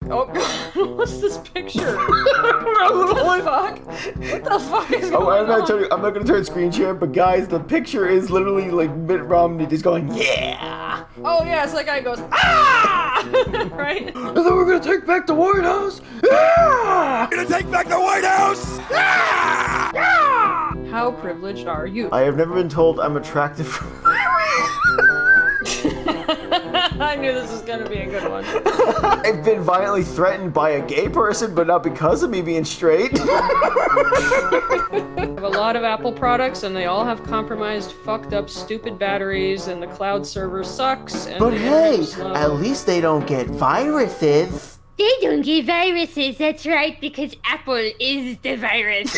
Oh god, what's this picture? What the fuck? What the fuck is going on? I'm not gonna turn screen share, but guys, the picture is literally like Mitt Romney just going, yeah! Oh yeah, it's like guy goes, ah! Right? And then we're gonna take back the White House! Ah! We're gonna take back the White House! Ah! Ah! How privileged are you? I have never been told I'm attractive from I knew this was gonna be a good one. I've been violently threatened by a gay person, but not because of me being straight. I have a lot of Apple products, and they all have compromised, fucked up, stupid batteries, and the cloud server sucks. And But hey, at least they don't get viruses. They don't get viruses, that's right, because Apple is the virus.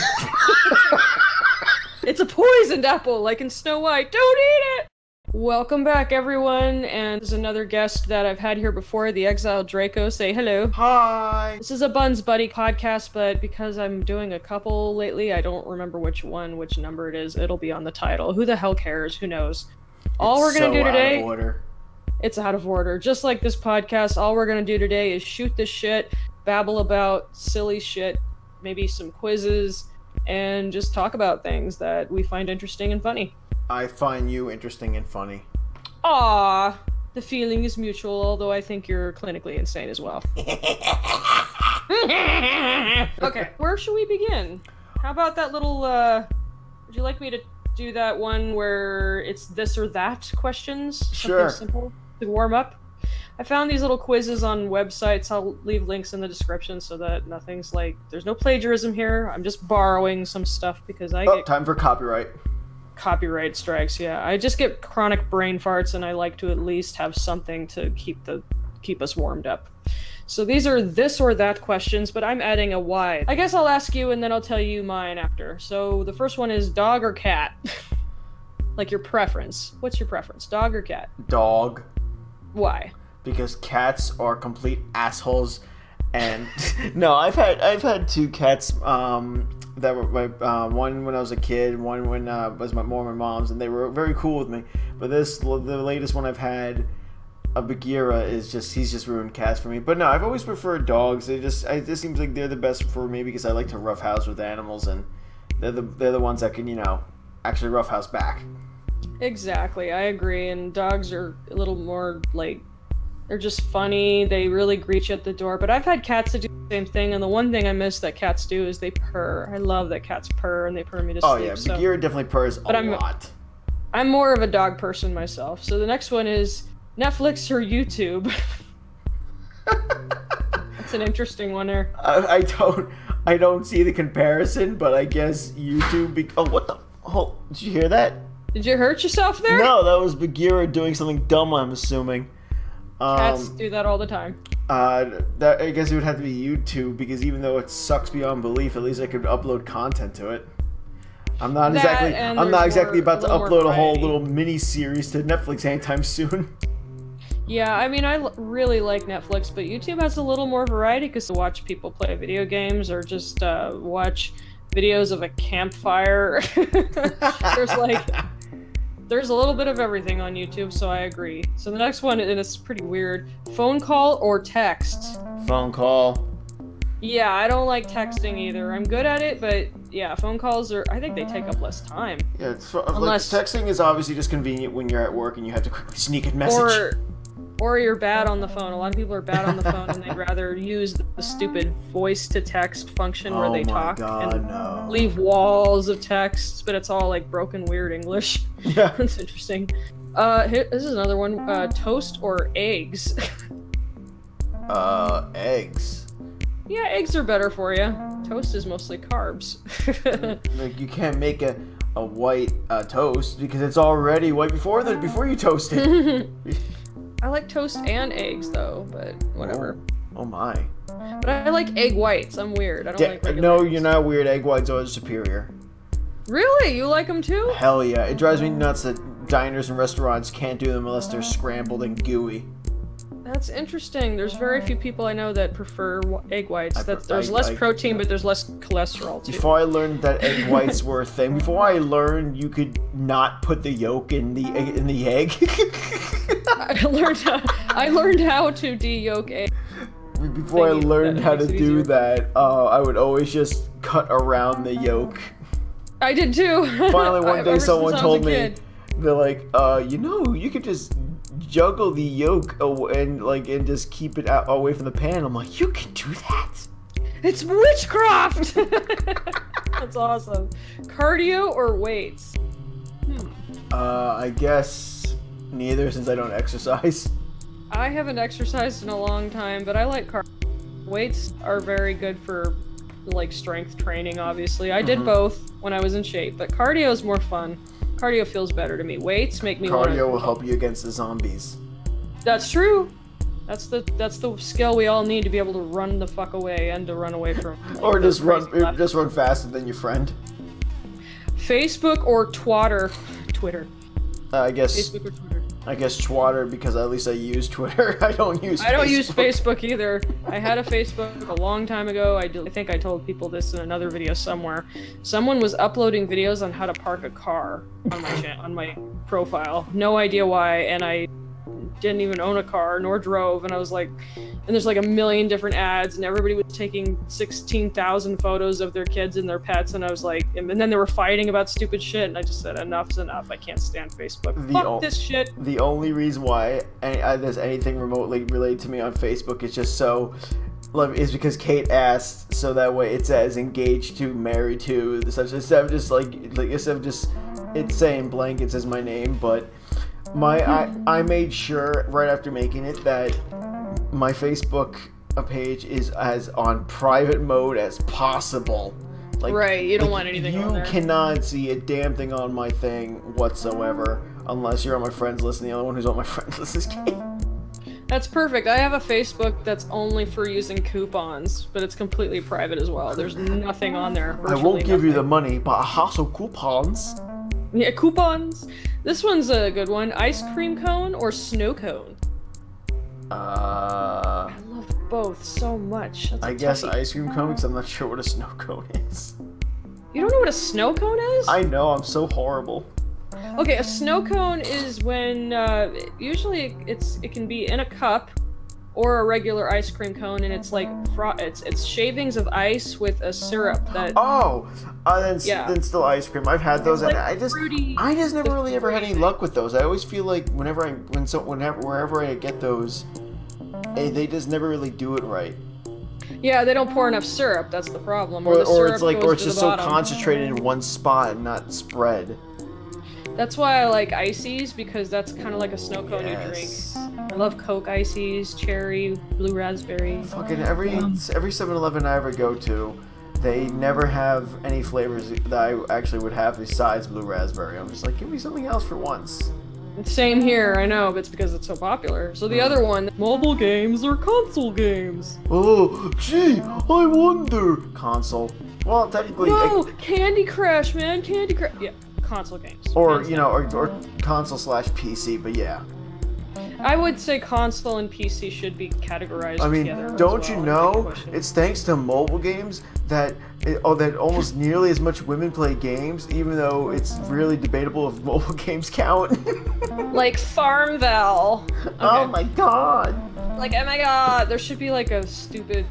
It's a poisoned apple, like in Snow White. Don't eat it! Welcome back, everyone, and there's another guest that I've had here before, the Exiled Draco. Say hello. Hi. This is a Bunz Buddy podcast, but because I'm doing a couple lately, I don't remember which number it is. It'll be on the title. Who the hell cares? Who knows? All we're gonna do today... Out of order. It's out of order. Just like this podcast, all we're gonna do today is shoot the shit, babble about silly shit, maybe some quizzes, and just talk about things that we find interesting and funny. I find you interesting and funny. Aww, the feeling is mutual, although I think you're clinically insane as well. Okay, where should we begin? How about that little, would you like me to do that one where it's this or that questions? Sure. Something simple to warm up? I found these little quizzes on websites. I'll leave links in the description so that nothing's like, there's no plagiarism here. I'm just borrowing some stuff because I get... time for copyright. Copyright strikes, yeah. I just get chronic brain farts, and I like to at least have something to keep us warmed up. So these are this or that questions, but I'm adding a why. I guess I'll ask you, and then I'll tell you mine after. So the first one is dog or cat? Like your preference. What's your preference, dog or cat? Dog. Why? Because cats are complete assholes, and no, I've had two cats. That were my one when I was a kid, one when was my mom's, and they were very cool with me. But the latest one I've had, a Bagheera, he's just ruined cats for me. But no, I've always preferred dogs. It just seems like they're the best for me because I like to roughhouse with animals, and they're the ones that can, you know, actually roughhouse back. Exactly, I agree. And dogs are a little more like, they're just funny. They really greet you at the door. But I've had cats that do the same thing, and the one thing I miss that cats do is they purr. I love that cats purr, and they purr me to sleep. Oh yeah, Bagheera definitely purrs a lot. I'm more of a dog person myself. So the next one is Netflix or YouTube. That's an interesting one there. I don't see the comparison, but I guess YouTube. Oh, what the? Oh, did you hear that? Did you hurt yourself there? No, that was Bagheera doing something dumb, I'm assuming. Cats do that all the time. I guess it would have to be YouTube, because even though it sucks beyond belief, at least I could upload content to it. I'm not exactly about to upload a whole little mini series to Netflix anytime soon. Yeah, I mean, I really like Netflix, but YouTube has a little more variety because to watch people play video games or just watch videos of a campfire. There's a little bit of everything on YouTube, so I agree. So the next one, and it's pretty weird, phone call or text? Phone call. Yeah, I don't like texting either. I'm good at it, but yeah, phone calls I think they take up less time. Yeah, texting is obviously just convenient when you're at work and you have to quickly sneak a message. Or you're bad on the phone. A lot of people are bad on the phone, and they'd rather use the stupid voice-to-text function where they talk and leave walls of texts, but it's all like broken, weird English. Yeah. That's interesting. This is another one. Toast or eggs? Eggs. Yeah, eggs are better for you. Toast is mostly carbs. Like, you can't make a white toast because it's already white before you toast it. I like toast and eggs though, but whatever. Oh my. But I like egg whites. I'm weird. I don't like regular No, eggs. you're not weird. Egg whites are superior. Really? You like them too? Hell yeah. It drives me nuts that diners and restaurants can't do them unless they're scrambled and gooey. That's interesting. There's very few people I know that prefer egg whites. There's less protein, but there's less cholesterol too. Before I learned that egg whites were a thing, before I learned you could not put the yolk in the egg. I learned how to de-yolk egg. before I thingy learned that how to makes it do easier. that, I would always just cut around the yoke. I did too. Finally, one day Ever someone since I was a told me, kid. they're like, you know, you could just juggle the yoke and just keep it out away from the pan. I'm like, you can do that? It's witchcraft! That's awesome. Cardio or weights? I guess neither, since I don't exercise. I haven't exercised in a long time, but I like cardio. Weights are very good for, like, strength training, obviously. I did both when I was in shape, but cardio is more fun. Cardio feels better to me. Weights make me want Cardio will help you against the zombies. That's true. That's the skill we all need to be able to run the fuck away and to run away from. Or just run faster than your friend. Facebook or Twitter? I guess Facebook or Twitter? I guess Twitter, because at least I use Twitter. I don't use Facebook either. I had a Facebook a long time ago. I think I told people this in another video somewhere. Someone was uploading videos on how to park a car on my on my profile. No idea why, and I didn't even own a car nor drove, and I was like, and there's like a million different ads, and everybody was taking 16,000 photos of their kids and their pets, and I was like, and then they were fighting about stupid shit, and I just said, enough's enough. I can't stand Facebook. Fuck this shit. The only reason why there's anything remotely related to me on Facebook is just is because Kate asked, so that way it says engaged to, married to, such, instead of just instead of just it's saying blank, it says my name. But I made sure right after making it that my Facebook page is as on private mode as possible. Like, right, you don't want anything on there. You cannot see a damn thing on my thing whatsoever, unless you're on my friends list, and the only one who's on my friends list is Kate. That's perfect. I have a Facebook that's only for using coupons, but it's completely private as well. There's nothing on there. I won't give you the money, but I have some coupons. Yeah, coupons. This one's a good one. Ice cream cone or snow cone? I love both so much. That's I guess ice cream cone, because I'm not sure what a snow cone is. You don't know what a snow cone is? I know, I'm so horrible. Okay, a snow cone is when usually it can be in a cup or a regular ice cream cone, and it's like it's shavings of ice with a syrup that. Oh, then still ice cream. I've had those, and like I just never really ever had any luck with those. I always feel like wherever I get those, they just never really do it right. Yeah, they don't pour enough syrup. That's the problem. Or it's just so concentrated in one spot and not spread. That's why I like ices, because that's kind of like a snow cone you drink. I love Coke ices, cherry, blue raspberry. Fucking every 7-Eleven I ever go to, they never have any flavors that I actually would have besides blue raspberry. I'm just like, give me something else for once. Same here, I know, but it's because it's so popular. So the other one, mobile games or console games? Oh, gee, I wonder. Console. Well, technically. No, Candy Crush, man, Candy Crush. Yeah, console games. Or console / PC, but yeah. I would say console and PC should be categorized together. Don't you know? It's thanks to mobile games that almost nearly as much women play games, even though it's really debatable if mobile games count. Like Farmville. Okay. Oh my god. Like, oh my god, there should be like a stupid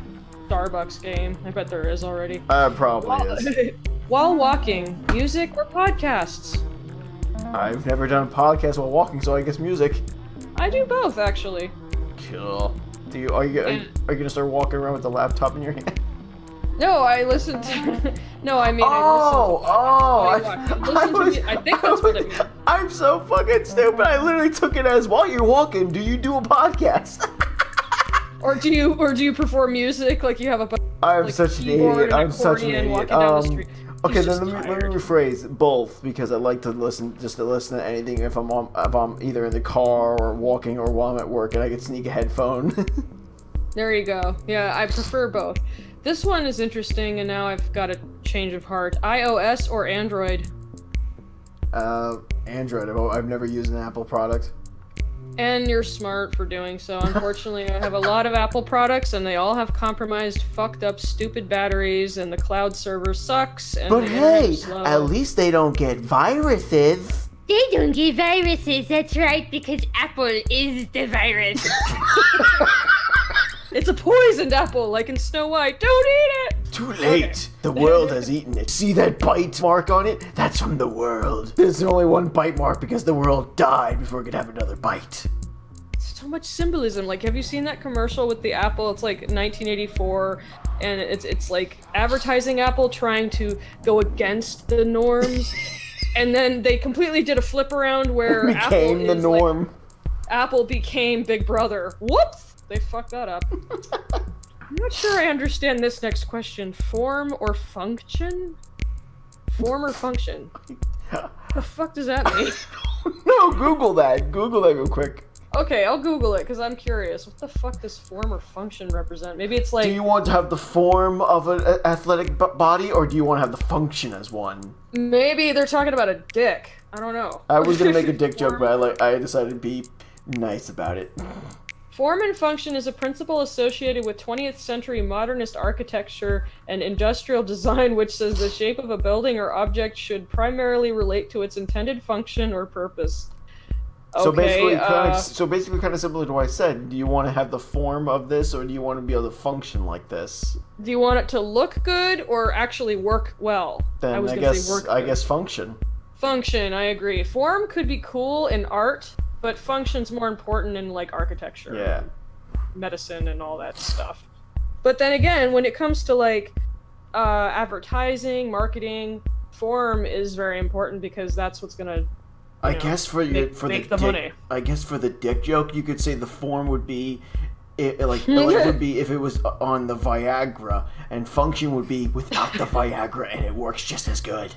Starbucks game. I bet there is already. Probably is. While walking, music or podcasts? I've never done a podcast while walking, so I guess music. I do both, actually. Cool. Are you gonna start walking around with the laptop in your hand? No, I listen to. No, I mean. I think that's what it means. I'm so fucking stupid. I literally took it as, while you're walking, do you do a podcast? Or do you perform music like you have a? I'm such an idiot. I'm such an idiot. Walking down the street. Okay, then let me rephrase both, because I like to listen to anything if I'm either in the car or walking or while I'm at work, and I can sneak a headphone. There you go. Yeah, I prefer both. This one is interesting, and now I've got a change of heart. iOS or Android? Android. I've never used an Apple product. And you're smart for doing so. Unfortunately, I have a lot of Apple products, and they all have compromised, fucked up, stupid batteries, and the cloud server sucks. And but hey, at least they don't get viruses. They don't get viruses, that's right, because Apple is the virus. It's a poisoned apple, like in Snow White. Don't eat it! Too late. Okay. The world has eaten it. See that bite mark on it? That's from the world. There's only one bite mark because the world died before it could have another bite. So much symbolism. Like, have you seen that commercial with the apple? It's like 1984, and it's like advertising Apple trying to go against the norms. And then they completely did a flip around where Apple became the norm. Like, Apple became Big Brother. Whoops! They fucked that up. I'm not sure I understand this next question. Form or function? Form or function? What the fuck does that mean? No, Google that. Google that real quick. Okay, I'll Google it because I'm curious. What the fuck does form or function represent? Maybe it's like... Do you want to have the form of an athletic body, or do you want to have the function as one? Maybe they're talking about a dick. I don't know. I was gonna make a dick joke, but I decided to be nice about it. Form and function is a principle associated with 20th century modernist architecture and industrial design which says the shape of a building or object should primarily relate to its intended function or purpose. So okay, basically, kind of similar to what I said. Do you want to have the form of this, or do you want to be able to function like this? Do you want it to look good or actually work well? Then I guess function. Function, I agree. Form could be cool in art, but function's more important in like architecture, yeah, medicine, and all that stuff. But then again, when it comes to like advertising, marketing, form is very important because that's what's gonna. I guess for the money. I guess for the dick joke, you could say the form would be, would be if it was on the Viagra, and function would be without the Viagra, and it works just as good.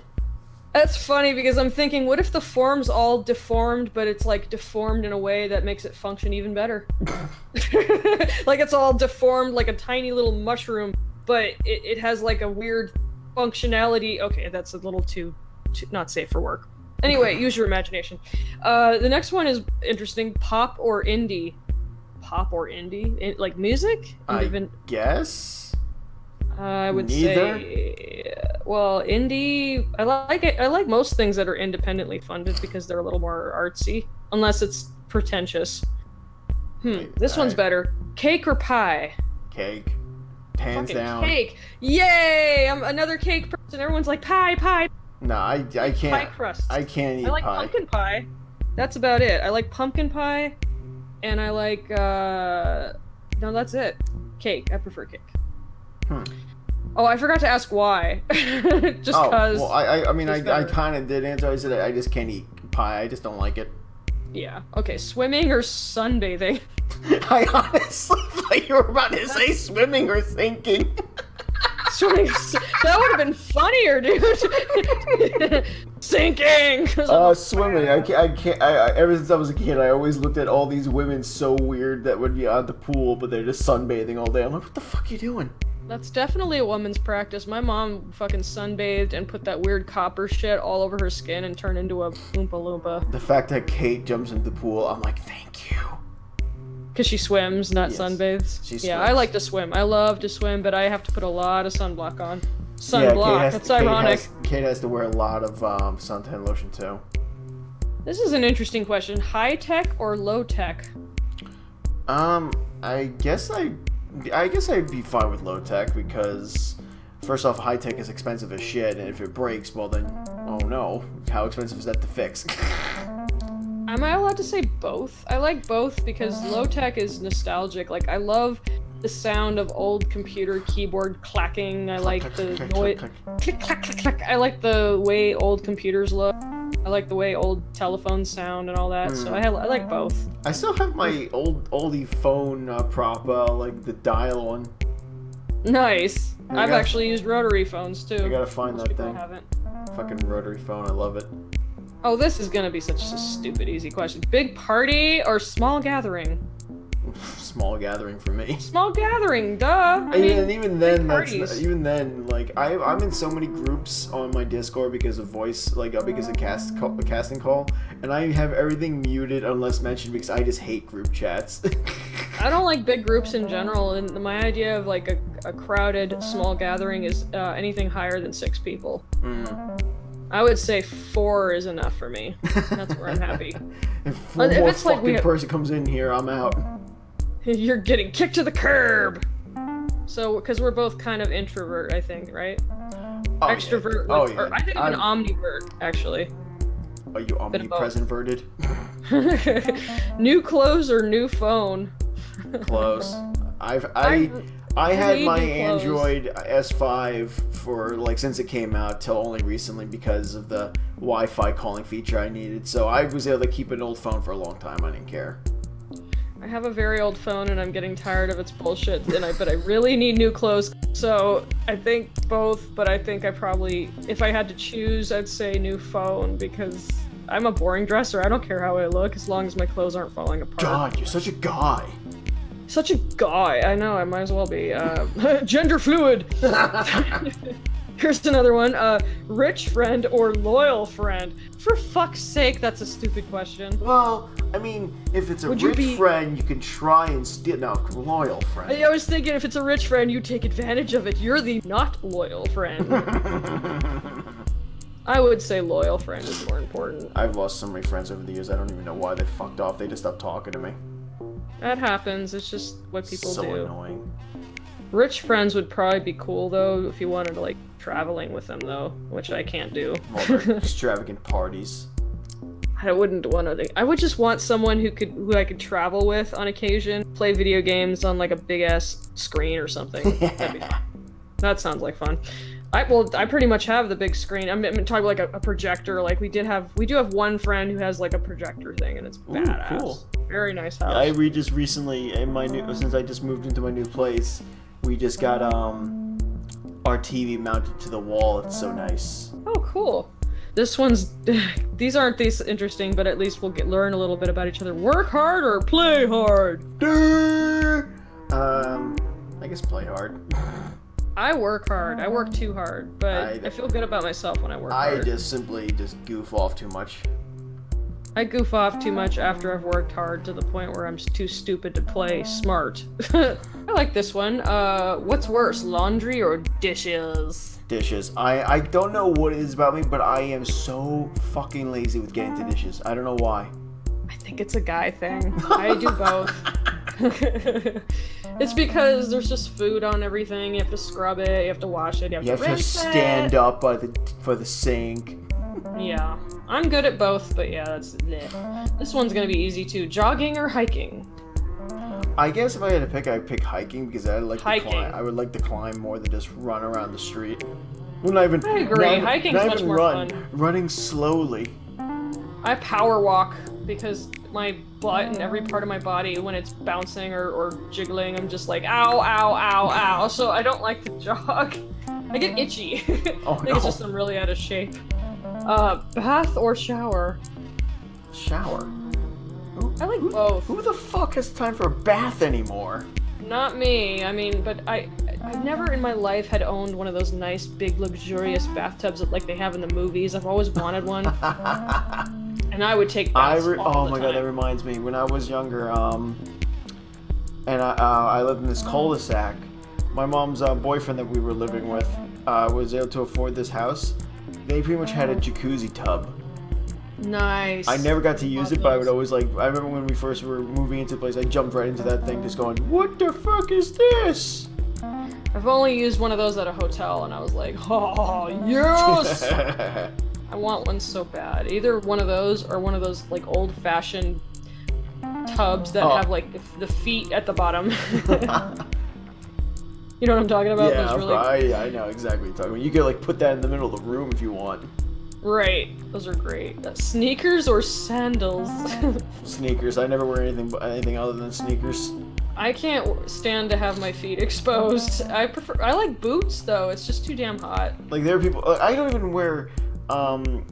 That's funny because I'm thinking, what if the form's all deformed, but it's like deformed in a way that makes it function even better? Like it's all deformed like a tiny little mushroom, but it has like a weird functionality. Okay, that's a little too not safe for work. Anyway, use your imagination. The next one is interesting. Pop or indie? Pop or indie? Like music? I guess. I would say, well, indie. I like it. I like most things that are independently funded because they're a little more artsy, unless it's pretentious. This one's better. Cake or pie? Cake. Hands down. Cake. Yay! I'm another cake person. Everyone's like pie, pie. No, I can't. Pie crust. I can't eat pie. I like pumpkin pie. That's about it. I like pumpkin pie, and I like no, that's it. Cake. I prefer cake. Oh, I forgot to ask why. Just cause. Well, I mean, I kind of did answer. I said I just can't eat pie. I just don't like it. Yeah. Okay. Swimming or sunbathing? I honestly thought you were about to say swimming or sinking. Swimming. That would have been funnier, dude. Sinking. Swimming. I can't. Ever since I was a kid, I always looked at all these women so weird that would be at the pool, but they're just sunbathing all day. I'm like, what the fuck are you doing? That's definitely a woman's practice. My mom fucking sunbathed and put that weird copper shit all over her skin and turned into a Oompa Loompa. The fact that Kate jumps into the pool, I'm like, thank you. Because she swims, not sunbathes. She swims. Yeah, I like to swim. I love to swim, but I have to put a lot of sunblock on. Sunblock, that's ironic. Kate has to wear a lot of suntan lotion too. This is an interesting question. High tech or low tech? I guess I'd be fine with low tech because, first off, high tech is expensive as shit, and if it breaks, well then, oh no, how expensive is that to fix? Am I allowed to say both? I like both because low tech is nostalgic. Like, I love the sound of old computer keyboard clacking. I like the noise. Click, clack, clack, clack. I like the way old computers look. I like the way old telephones sound and all that. So I like both. I still have my oldie phone prop, like the dial one. Nice. I've actually used rotary phones too. I gotta find Most that thing. Haven't. Fucking rotary phone, I love it. Oh, this is gonna be such a stupid easy question. Big party or small gathering? Small gathering for me. Small gathering, duh. Even then, like I'm in so many groups on my Discord because of voice, because of casting call, and I have everything muted unless mentioned because I just hate group chats. I don't like big groups in general, and my idea of like a crowded small gathering is anything higher than 6 people. I would say 4 is enough for me. That's where I'm happy. If one more fucking person comes in here, I'm out. You're getting kicked to the curb! So, because we're both kind of introvert, I think, right? Oh, Extrovert. Yeah. Oh, like, yeah. Or I think I'm an omnivert, actually. Are you omnipresent-verted? New clothes or new phone? Close. I had my Android S5 for like since it came out till only recently because of the Wi-Fi calling feature I needed. So I was able to keep an old phone for a long time. I didn't care. I have a very old phone and I'm getting tired of its bullshit. But I really need new clothes. So I think both. But I think I probably, if I had to choose, I'd say new phone because I'm a boring dresser. I don't care how I look as long as my clothes aren't falling apart. God, you're such a guy. Such a guy. I know, I might as well be. Gender fluid! Here's another one. Rich friend or loyal friend? For fuck's sake, that's a stupid question. Well, I mean, if it's a rich friend, you can try and steal. No, loyal friend. I was thinking if it's a rich friend, you take advantage of it. You're the not loyal friend. I would say loyal friend is more important. I've lost so many friends over the years, I don't even know why they fucked off. They just stopped talking to me. That happens. It's just what people do. So annoying. Rich friends would probably be cool, though, if you wanted to, like, traveling with them, though, which I can't do. Well, extravagant parties. I wouldn't want to. I would just want someone who I could travel with on occasion, play video games on, like, a big-ass screen or something. That'd be fun. That sounds like fun. I pretty much have the big screen. I'm talking like a projector. Like we do have one friend who has like a projector thing, and it's badass. Cool. Very nice house. I just recently since I just moved into my new place, we just got our TV mounted to the wall. It's so nice. Oh, cool. This one's these aren't these interesting, but at least we'll learn a little bit about each other. Work hard or play hard? I guess play hard. I work hard. I work too hard, but I feel good about myself when I work hard. I just simply goof off too much. I goof off too much after I've worked hard to the point where I'm too stupid to play smart. I like this one. What's worse, laundry or dishes? Dishes. I don't know what it is about me, but I am so fucking lazy with getting to dishes. I don't know why. I think it's a guy thing. I do both. It's because there's just food on everything. You have to scrub it. You have to wash it. You have to rinse stand up for the sink. Yeah, I'm good at both, but yeah, that's bleh. This one's gonna be easy too. Jogging or hiking? I guess if I had to pick, I'd pick hiking because I would like to climb more than just run around the street. Well, I agree. Hiking's much more fun. Running slowly. I power walk because my butt and every part of my body, when it's bouncing or jiggling, I'm just like, ow, ow, ow, ow. So I don't like to jog. I get itchy. Oh, I think it's just I'm really out of shape. Bath or shower? Shower. I like both. Who the fuck has time for a bath anymore? Not me. I mean, but I've never in my life had owned one of those nice, big, luxurious bathtubs that like they have in the movies. I've always wanted one. And I would take baths all the time. Oh my god, that reminds me. When I was younger, and I lived in this cul-de-sac, my mom's boyfriend that we were living with was able to afford this house. They pretty much had a jacuzzi tub. Nice. I never got to use it, but I would always I remember when we first were moving into the place, I jumped right into that thing just going, what the fuck is this? I've only used one of those at a hotel, and I was like, oh, yes! I want one so bad. Either one of those or one of those, like, old-fashioned tubs that have, like, the feet at the bottom. You know what I'm talking about? Yeah, I know exactly what you're talking about. You could, like, put that in the middle of the room if you want. Right. Those are great. Sneakers or sandals? Sneakers. I never wear anything other than sneakers. I can't stand to have my feet exposed. I like boots, though. It's just too damn hot. Like, there are people... I don't even wear...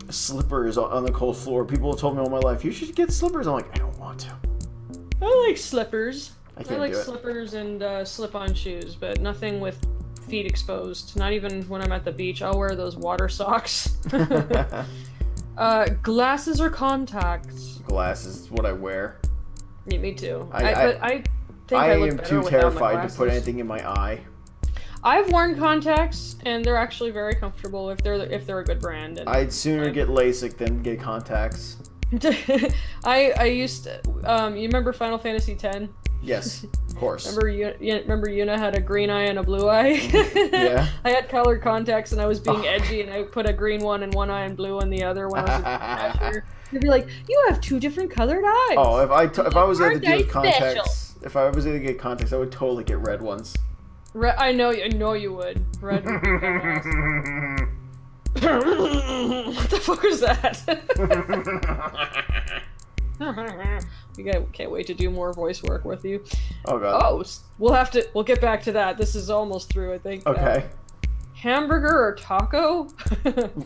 slippers on the cold floor. People have told me all my life, you should get slippers. I'm like, I don't want to. I like slippers. I like slippers and slip-on shoes, but nothing with feet exposed. Not even when I'm at the beach. I'll wear those water socks. Glasses or contacts? Glasses is what I wear. Yeah, me too. I am too terrified to put anything in my eye. I've worn contacts, and they're actually very comfortable if they're a good brand. And I'd sooner get LASIK than get contacts. I used to, you remember Final Fantasy X? Yes, of course. Remember Yuna had a green eye and a blue eye? Yeah. I had colored contacts and I was being edgy and I put a green one in one eye and blue in the other when I was a teenager. You'd be like, you have two different colored eyes. Oh, if I was able to Aren't I do contacts, if I was able to get contacts, I would totally get red ones. I know you would. Red would be badass. What the fuck is that? Can't wait to do more voice work with you. Oh god. Oh, we'll get back to that. This is almost through, I think. Okay. Hamburger or taco?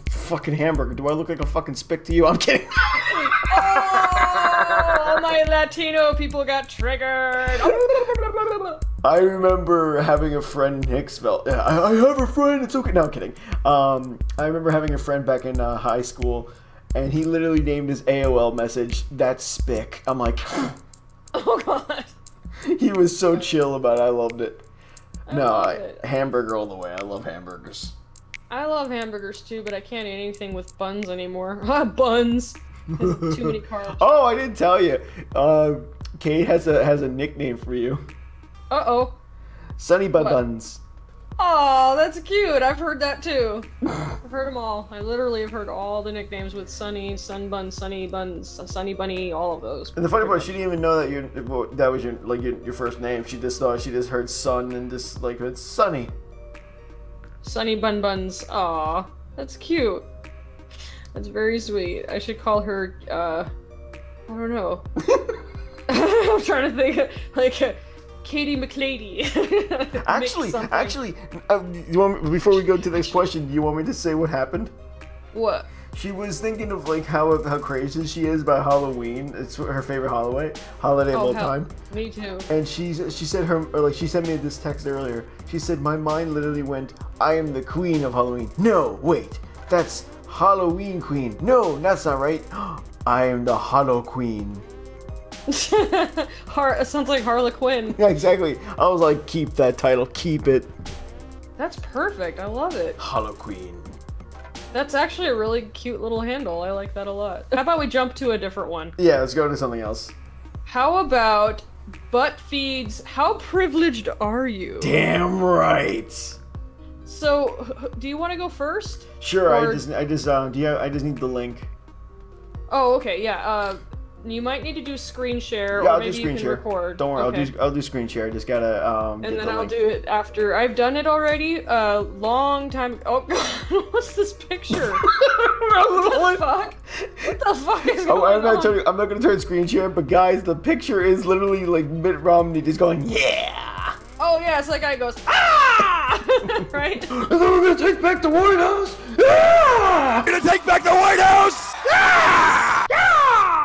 Fucking hamburger. Do I look like a fucking spick to you? I'm kidding. Oh, my Latino people got triggered. I remember having a friend in Hicksville. I have a friend. It's okay. No, I'm kidding. I remember having a friend back in high school, and he literally named his AOL message "That's Spick." I'm like, oh god. He was so chill about it. I loved it. I hamburger all the way. I love hamburgers. I love hamburgers too, but I can't eat anything with buns anymore. Buns. Too many carbs. Oh, I didn't tell you. Kate has a nickname for you. Uh-oh. sᴜİṕᴜ. Oh, that's cute. I've heard that too. I've heard them all. I literally have heard all the nicknames with Sunny, SunBunz, Sunny Bunny, all of those. And the funny part, she didn't even know that that was your first name. She just thought she just heard Sun and just like it's Sunny. Sunny Bunz. Aw, that's cute. That's very sweet. I should call her. I don't know. I'm trying to think like. Katie McLady. Actually, before we go to the next question, do you want me to say what happened? What? She was thinking of like how crazy she is about Halloween. It's her favorite holiday of all time. Me too. And she said she sent me this text earlier. She said my mind literally went, I am the queen of Halloween. No, wait, that's Halloween queen. No, that's not right. I am the Hollow Queen. It sounds like Harlequin. Yeah, exactly. I was like, keep that title, keep it. That's perfect. I love it. Hollow Queen. That's actually a really cute little handle. I like that a lot. How about we jump to a different one? Yeah, let's go to something else. How about Buttfeed's How Privileged Are You? Damn right. So, do you want to go first? Sure. Or... I just need the link. Oh, okay. Yeah. You might need to do screen share, yeah, or maybe you can record. Don't worry, okay. I'll do screen share. Just gotta and then I'll do it after. I've done it already. Long time. Oh God, what's this picture? What the fuck? What the fuck is going on? I'm not gonna turn screen share, but guys, the picture is literally like Mitt Romney just going, yeah. Oh yeah, it's like guy goes, ah, right. And then we're gonna take back the White House. Ah! We're gonna take back the White House. Ah!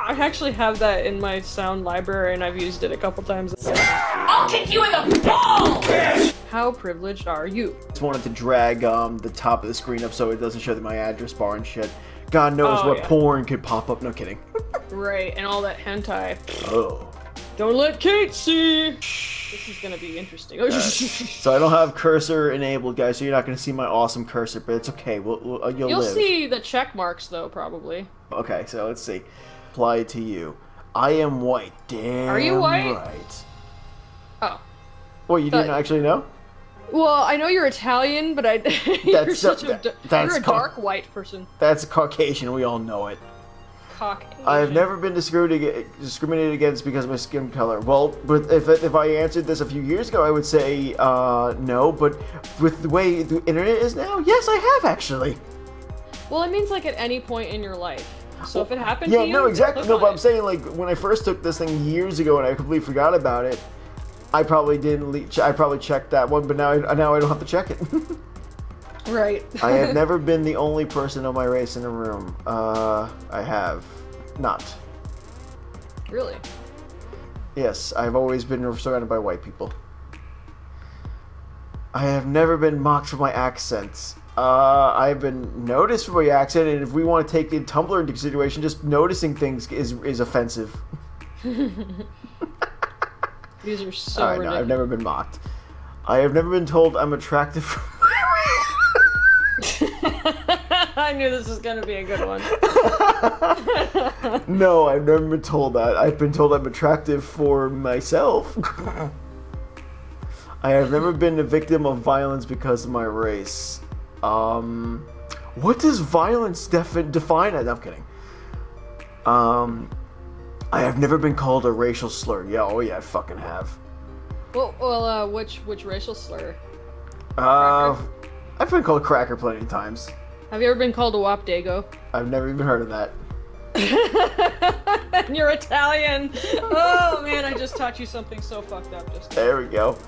I actually have that in my sound library, and I've used it a couple times. I'll kick you in the balls! How privileged are you? Just wanted to drag the top of the screen up so it doesn't show my address bar and shit. God knows what porn could pop up. No kidding. Right, and all that hentai. Oh. Don't let Kate see! This is gonna be interesting. So I don't have cursor enabled, guys, so you're not gonna see my awesome cursor, but it's okay. You'll live. See the check marks, though, probably. Okay, so let's see. Apply to you. I am white. Damn. Are you white? Right. Oh. Well, you didn't actually know? Well, I know you're Italian, but you're a dark white person. That's Caucasian. We all know it. Caucasian. I have never been discriminated against because of my skin color. Well, but if I answered this a few years ago, I would say no. But with the way the internet is now, yes, I have actually. Well, it means like at any point in your life. So if it happened to you... Yeah, no, exactly. No, but I'm saying, like, when I first took this thing years ago and I completely forgot about it, I probably didn't... I probably checked that one, but now I don't have to check it. Right. I have never been the only person of my race in a room. I have not. Really? Yes, I've always been surrounded by white people. I have never been mocked for my accents. I've been noticed for my accent, and if we want to take the Tumblr into consideration, just noticing things is offensive. These are so ridiculous. No, I've never been mocked. I have never been told I'm attractive for my race. I knew this was gonna be a good one. No, I've never been told that. I've been told I'm attractive for myself. I have never been a victim of violence because of my race. What does violence define as? I'm kidding. I have never been called a racial slur. Yeah, oh yeah, I fucking have. Well, which racial slur? I've been called cracker plenty of times. Have you ever been called a wapdago? I've never even heard of that. And you're Italian. Oh man, I just taught you something so fucked up just now. There we go.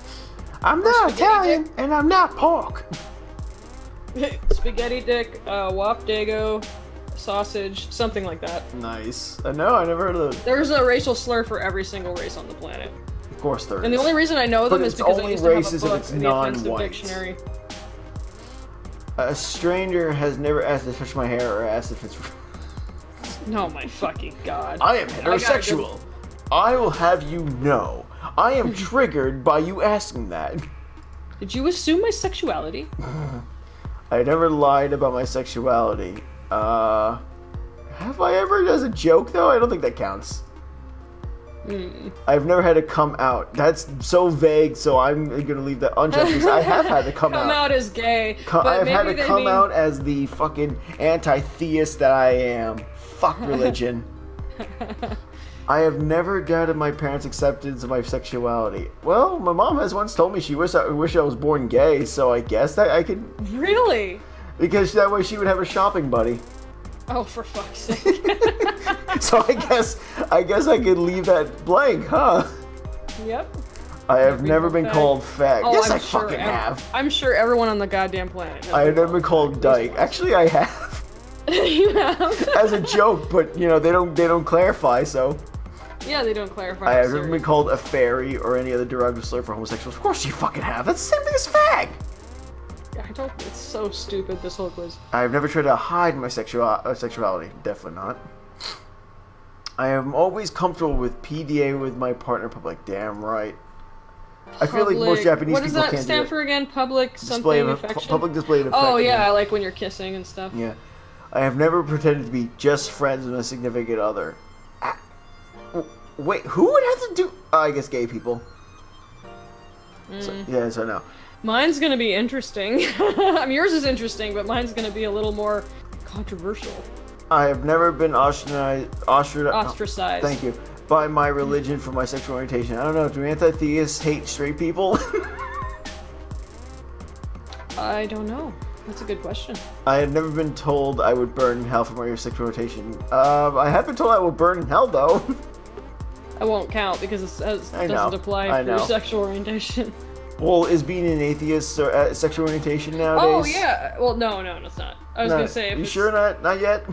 I'm not Italian, and I'm not pork. Spaghetti dick, wapdago, sausage, something like that. Nice. No, I never heard of those. There's a racial slur for every single race on the planet. Of course there is. And the only reason I know them is because I used to have a book in the offensive dictionary. A stranger has never asked to touch my hair or asked if it's... Oh my fucking god. I am heterosexual. I will have you know. I am triggered by you asking that. Did you assume my sexuality? I never lied about my sexuality. Have I ever as a joke though? I don't think that counts. I've never had to come out. That's so vague, so I'm gonna leave that unchecked because I have had to come out. Come out as gay. I've had to come out as the fucking anti-theist that I am. Fuck religion. I have never doubted my parents' acceptance of my sexuality. Well, my mom has once told me she wish I was born gay, so I guess that I could... Really? Because that way she would have a shopping buddy. Oh, for fuck's sake. So I guess I could leave that blank, huh? Yep. I have never been called fag. Oh, Yes, I fucking have. I'm sure everyone on the goddamn planet has I have never been called dyke. Actually, I have. You have? As a joke, but you know they don't clarify, so. Yeah, they don't clarify. I have never been called a fairy or any other derogatory slur for homosexuals. Of course you fucking have. That's the same thing as fag. I don't. It's so stupid. This whole quiz. I have never tried to hide my sexuality. Definitely not. I am always comfortable with PDA with my partner public. Damn right. I feel like most Japanese people can't do it. What does that stand for again? Public display something of affection? public display of affection. Oh yeah, like when you're kissing and stuff. Yeah. I have never pretended to be just friends with a significant other. Wait, who would have to do... I guess gay people. So, yeah, so no. Mine's gonna be interesting. I mean, yours is interesting, but mine's gonna be a little more controversial. I have never been ostracized. Thank you. By my religion for my sexual orientation. I don't know. Do anti-theists hate straight people? I don't know. That's a good question. I have never been told I would burn in hell for my sexual orientation. I have been told I would burn in hell though. I won't count because it doesn't apply for your sexual orientation. Well, is being an atheist or sexual orientation nowadays? Oh yeah. Well, no, it's not. I was gonna say. You sure not yet?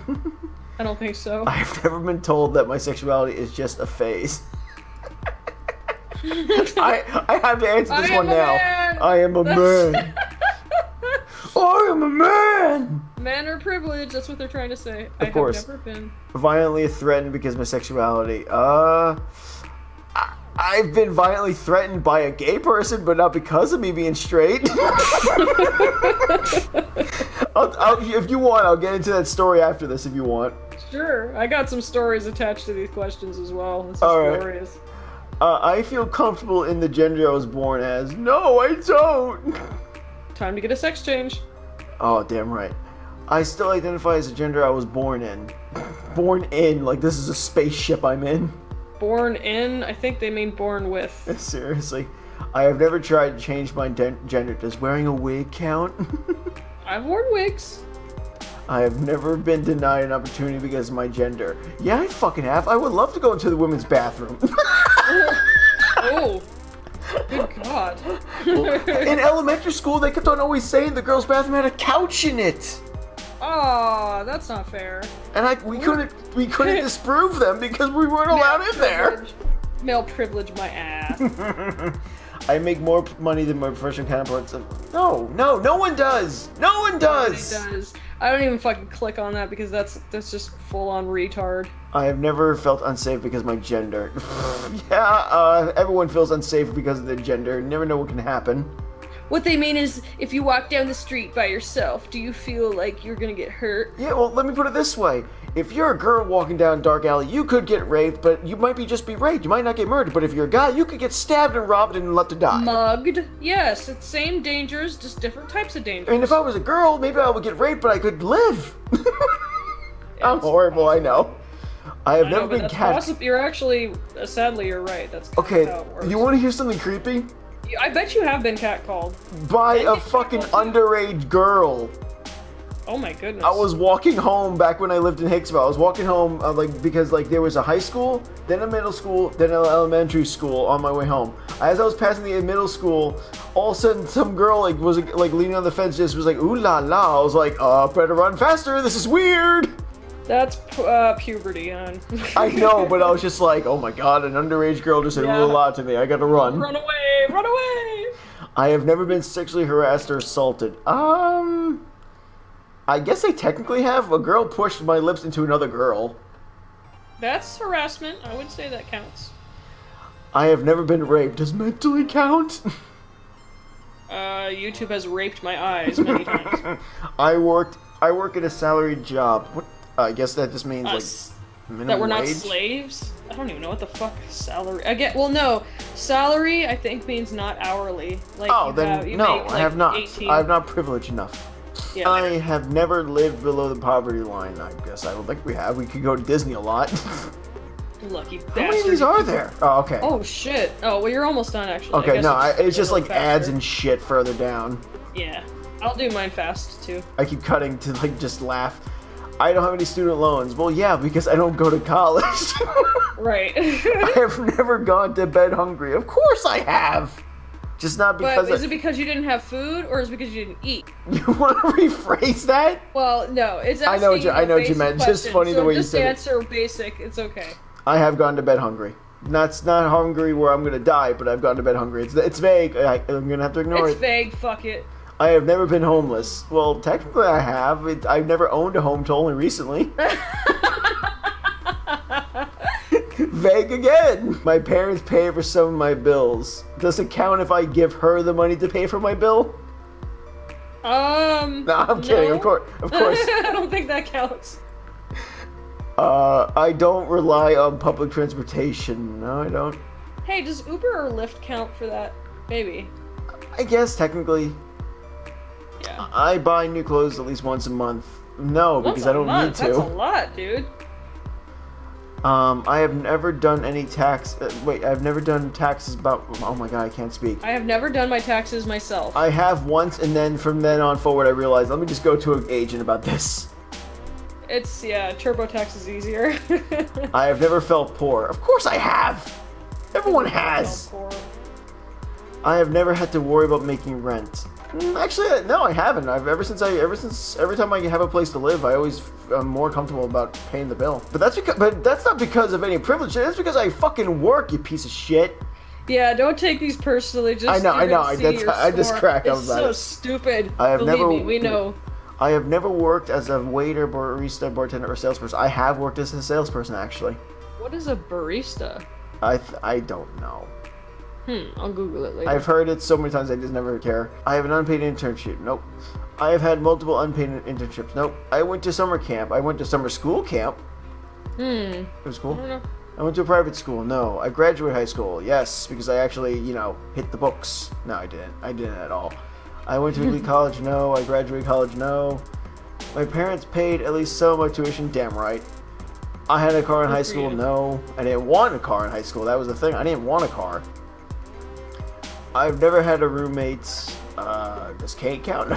I don't think so. I've never been told that my sexuality is just a phase. I have to answer this one now. I am a man. I am a man. Man or privilege? That's what they're trying to say. Of course. I've never been Violently threatened because of my sexuality. I've been violently threatened by a gay person, but not because of me being straight. If you want, I'll get into that story after this if you want. Sure. I got some stories attached to these questions as well. This is glorious. I feel comfortable in the gender I was born as. No, I don't. Time to get a sex change. Oh, damn right. I still identify as the gender I was born in. Born in, like this is a spaceship I'm in. Born in? I think they mean born with. Seriously. I have never tried to change my gender. Does wearing a wig count? I've worn wigs. I have never been denied an opportunity because of my gender. Yeah, I fucking have. I would love to go into the women's bathroom. Oh. Good God. In elementary school, they kept on always saying the girls' bathroom had a couch in it. Oh, that's not fair. And we couldn't disprove them because we weren't allowed in there. Male privilege, my ass. I make more money than my professional counterparts. No one does. No one does. Nobody does. I don't even fucking click on that because that's just full on retard. I have never felt unsafe because of my gender. Yeah, everyone feels unsafe because of their gender. You never know what can happen. What they mean is, if you walk down the street by yourself, do you feel like you're gonna get hurt? Yeah, well, let me put it this way. If you're a girl walking down a dark alley, you could get raped, but you might just be raped. You might not get murdered. But if you're a guy, you could get stabbed and robbed and left to die. Mugged. Yes, it's same dangers, just different types of dangers. And if I was a girl, maybe I would get raped, but I could live. I'm horrible, I know. I have never been catcalled. You're actually, sadly, you're right. That's okay. how it works. You want to hear something creepy? I bet you have been catcalled. By a fucking underage girl. Oh my goodness. I was walking home back when I lived in Hicksville. I was walking home because there was a high school, then a middle school, then an elementary school on my way home. As I was passing the middle school, all of a sudden some girl was leaning on the fence, just was like, ooh la la. I was like, better run faster. This is weird. That's puberty, hon. I know, but I was just like, oh my god, an underage girl just said ooh la la to me. I gotta run. Run away! Run away! I have never been sexually harassed or assaulted. I guess I technically have. A girl pushed my lips into another girl. That's harassment. I would say that counts. I have never been raped. Does mentally count? YouTube has raped my eyes many times. I work at a salaried job. What? I guess that just means minimum that we're not wage? slaves. I don't even know what the fuck salary. Well, no, salary I think means not hourly. Like, I have not. 18. I'm not privileged enough. Yeah. I have never lived below the poverty line. I guess I don't think we have. We could go to Disney a lot. Lucky bastard. How many of these are there? Oh, okay. Oh shit. Oh well, you're almost done actually. Okay, no, it's just like ads and shit further down. Yeah, I'll do mine fast too. I keep cutting to just laugh. I don't have any student loans. Well, yeah, because I don't go to college. Right. I have never gone to bed hungry. Of course I have. Just not because. But is it because you didn't have food, or is it because you didn't eat? You want to rephrase that? Well, no. It's I know what you meant. Question. Just funny the way you said it. Just answer basic. It's okay. I have gone to bed hungry. Not hungry where I'm gonna die, but I've gone to bed hungry. It's vague. I'm gonna have to ignore it. It's vague. Fuck it. I have never been homeless. Well, technically I have. I've never owned a home till only recently. Vague again. My parents pay for some of my bills. Does it count if I give her the money to pay for my bill? No, I'm kidding. Of course. I don't think that counts. I don't rely on public transportation. No, I don't. Hey, does Uber or Lyft count for that? Maybe. I guess technically. Yeah. I buy new clothes at least once a month. No, because I don't need to. That's a lot, dude. I have never done any I've never done taxes about. Oh my god, I can't speak. I have never done my taxes myself. I have once, and then from then on forward, I realized let me just go to an agent about this. TurboTax is easier. I have never felt poor. Of course I have. Everyone has. I have never had to worry about making rent. Actually, no, I haven't. Every time I have a place to live, I'm more comfortable about paying the bill. But that's not because of any privilege. That's because I fucking work, you piece of shit. Yeah, don't take these personally. I know. I just cracked up about it. It's so stupid. Believe me, we know. I have never worked as a waiter, barista, bartender, or salesperson. I have worked as a salesperson, actually. What is a barista? I don't know. I'll Google it later. I've heard it so many times I just never care. I have an unpaid internship. Nope. I have had multiple unpaid internships. Nope. I went to summer camp. I went to summer school camp. It was cool. I don't know. I went to a private school. No. I graduated high school. Yes, because I actually, hit the books. No, I didn't. I didn't at all. I went to elite college. No. I graduated college. No. My parents paid at least some of my tuition. Damn right. I had a car in high school. No. I didn't want a car in high school. That was the thing. I didn't want a car. I've never had a roommate. Does Kate count?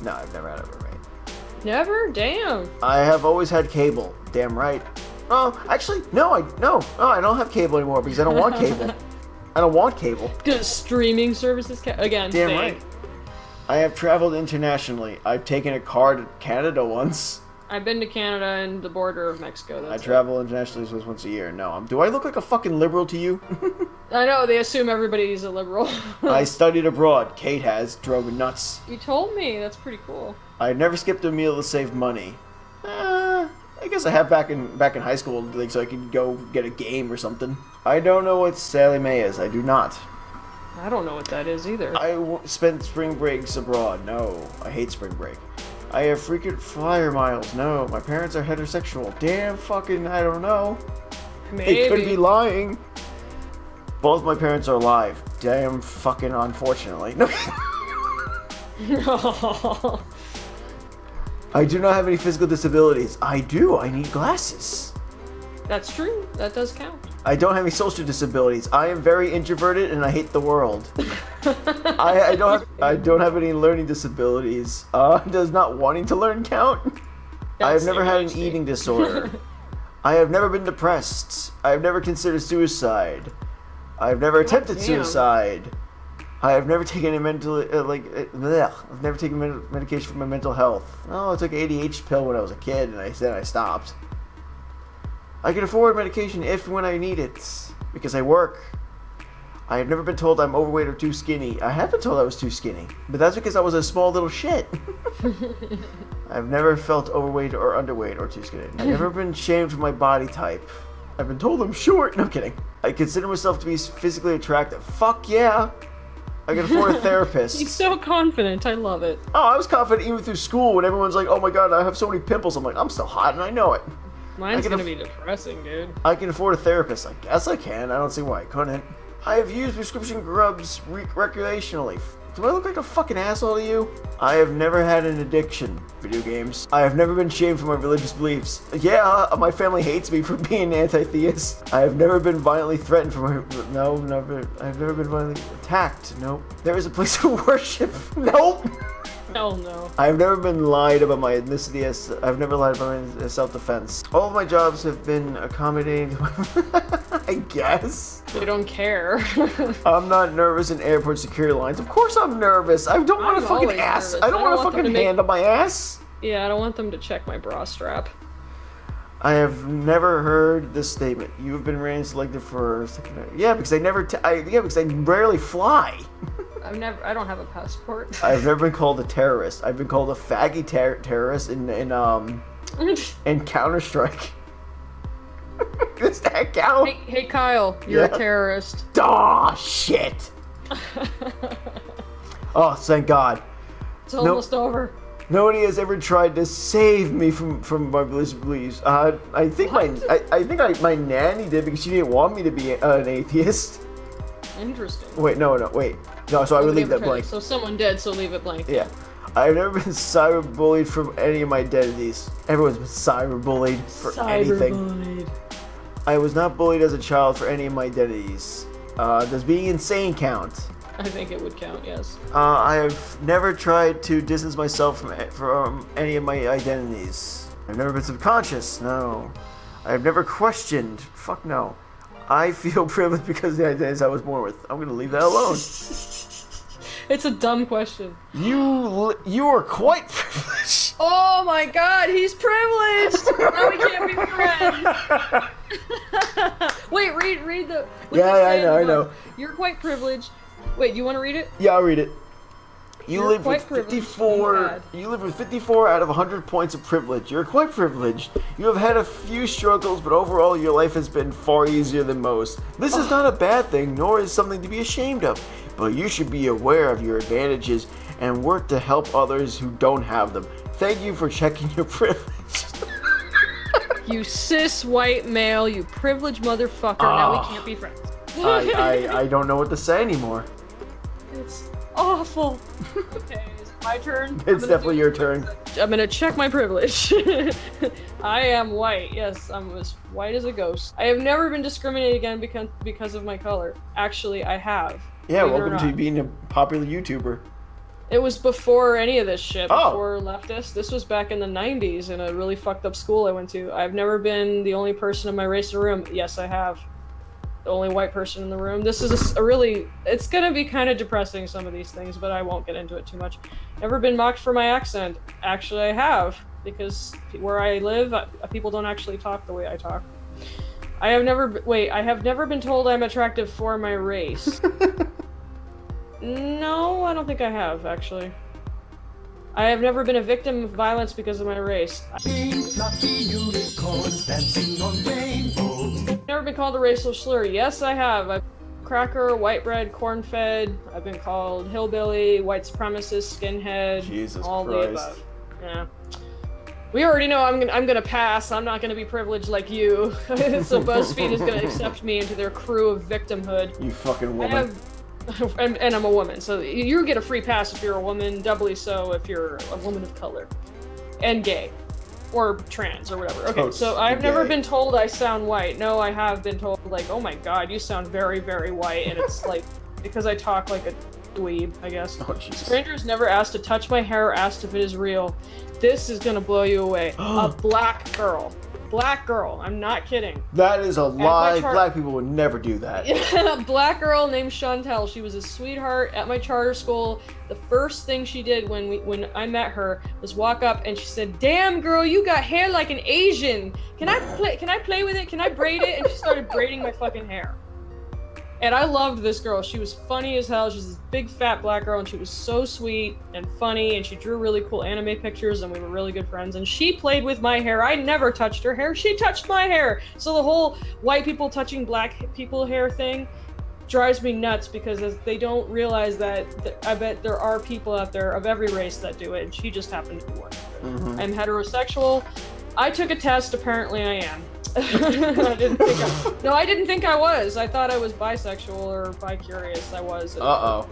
No, I've never had a roommate. Never? Damn. I have always had cable. Damn right. Oh, actually, no, I don't have cable anymore because I don't want cable. I don't want cable. Because streaming services again. Damn right. I have traveled internationally. I've taken a car to Canada once. I've been to Canada and the border of Mexico. I travel internationally once a year. No, do I look like a fucking liberal to you? I know, they assume everybody's a liberal. I studied abroad. Kate has. Drove me nuts. You told me. That's pretty cool. I've never skipped a meal to save money. I guess I have back in high school, so I could go get a game or something. I don't know what Sally Mae is. I do not. I don't know what that is either. I spent spring breaks abroad. No, I hate spring break. I have frequent flyer miles. No, my parents are heterosexual. Damn fucking, I don't know. Maybe. They could be lying. Both my parents are alive. Damn fucking unfortunately. No. I do not have any physical disabilities. I do. I need glasses. That's true. That does count. I don't have any social disabilities. I am very introverted and I hate the world. I don't have any learning disabilities. Does not wanting to learn count? I have never had an eating disorder. I have never been depressed. I have never considered suicide. I have never attempted suicide. I have never taken a mental I've never taken medication for my mental health. Oh, I took an ADHD pill when I was a kid, and I said I stopped. I can afford medication if and when I need it because I work. I have never been told I'm overweight or too skinny. I have been told I was too skinny, but that's because I was a small little shit. I've never felt overweight or underweight or too skinny. I've never been shamed for my body type. I've been told I'm short. No, I'm kidding. I consider myself to be physically attractive. Fuck yeah. I can afford a therapist. He's so confident. I love it. Oh, I was confident even through school when everyone's like, oh my god, I have so many pimples. I'm like, I'm still hot and I know it. Mine's gonna be depressing, dude. I can afford a therapist. I guess I can. I don't see why I couldn't. I have used prescription drugs recreationally. Do I look like a fucking asshole to you? I have never had an addiction. Video games. I have never been shamed for my religious beliefs. Yeah, my family hates me for being an anti-theist. I have never been violently threatened for my... No, never. I've never been violently attacked. Nope. There is a place of worship. Nope. Hell no. I've never been lied about my ethnicity as... I've never lied about my self-defense. All of my jobs have been accommodating... I guess. They don't care. I'm not nervous in airport security lines. Of course I'm nervous. I don't want a fucking ass. Nervous. I don't want a fucking hand on my ass. Yeah, I don't want them to check my bra strap. I have never heard this statement. You have been randomly selected for... Yeah, because I never... because I rarely fly. I don't have a passport. I've never been called a terrorist. I've been called a faggy terrorist in Counter-Strike. Does that count? Hey Kyle, you're a terrorist. Aw, shit. Oh, thank God. It's almost over. Nobody has ever tried to save me from my religious beliefs. I think my nanny did because she didn't want me to be an atheist. Interesting. Wait, no, wait. No, so I would leave that blank. So someone did, so leave it blank. Yeah. I've never been cyberbullied from any of my identities. Everyone's been cyberbullied for anything. I was not bullied as a child for any of my identities. Does being insane count? I think it would count, yes. I have never tried to distance myself from any of my identities. I've never been subconscious, no. I've never questioned, fuck no. I feel privileged because of the identities I was born with. I'm gonna leave that alone. It's a dumb question. You are quite privileged. Oh my god, he's privileged! Now we can't be friends. Wait, read the... Yeah, I know. You're quite privileged. Wait, you want to read it? Yeah, I'll read it. You live with 54. You live with 54 out of 100 points of privilege. You're quite privileged. You have had a few struggles, but overall your life has been far easier than most. This is not a bad thing, nor is something to be ashamed of. But you should be aware of your advantages and work to help others who don't have them. Thank you for checking your privilege. You cis white male, you privileged motherfucker. Now we can't be friends. I don't know what to say anymore. It's awful. Okay, is it my turn? It's definitely your turn. I'm gonna check my privilege. I am white. Yes, I'm as white as a ghost. I have never been discriminated against because of my color. Actually, I have. Yeah, welcome to being a popular YouTuber. It was before any of this shit, before leftists. This was back in the 90s in a really fucked up school I went to. I've never been the only person of my race in the room. Yes, I have. The only white person in the room. This is a really... It's gonna be kind of depressing, some of these things, but I won't get into it too much. Never been mocked for my accent. Actually, I have. Because where I live, people don't actually talk the way I talk. I have never been told I'm attractive for my race. No, I don't think I have, actually. I have never been a victim of violence because of my race. Never been called a racial slur. Yes, I have. I've cracker, white bread, corn-fed. I've been called hillbilly, white supremacist, skinhead, Jesus all Christ. the above. Yeah. We already know I'm gonna pass. I'm not gonna be privileged like you. So BuzzFeed is gonna accept me into their crew of victimhood. You fucking woman. And I'm a woman, so you get a free pass if you're a woman, doubly so if you're a woman of color. And gay. Or trans, or whatever. Okay, so I've never been told I sound white. No, I have been told, like, oh my god, you sound very, very white, and it's like, because I talk like a dweeb, I guess. Oh, Jesus. Strangers never asked to touch my hair or asked if it is real. This is gonna blow you away. A black girl. Black girl. I'm not kidding. That is a lie. Black people would never do that. A black girl named Chantel. She was a sweetheart at my charter school. The first thing she did when I met her was walk up and she said, "Damn girl, you got hair like an Asian. Can I play with it? Can I braid it?" And she started braiding my fucking hair. And I loved this girl. She was funny as hell. She was this big fat black girl and she was so sweet and funny and she drew really cool anime pictures and we were really good friends. And she played with my hair. I never touched her hair. She touched my hair. So the whole white people touching black people hair thing drives me nuts because they don't realize that I bet there are people out there of every race that do it and she just happened to be one. I'm heterosexual. I took a test. Apparently I am. I didn't think I was. I thought I was bisexual or bi-curious. I was. Uh-oh.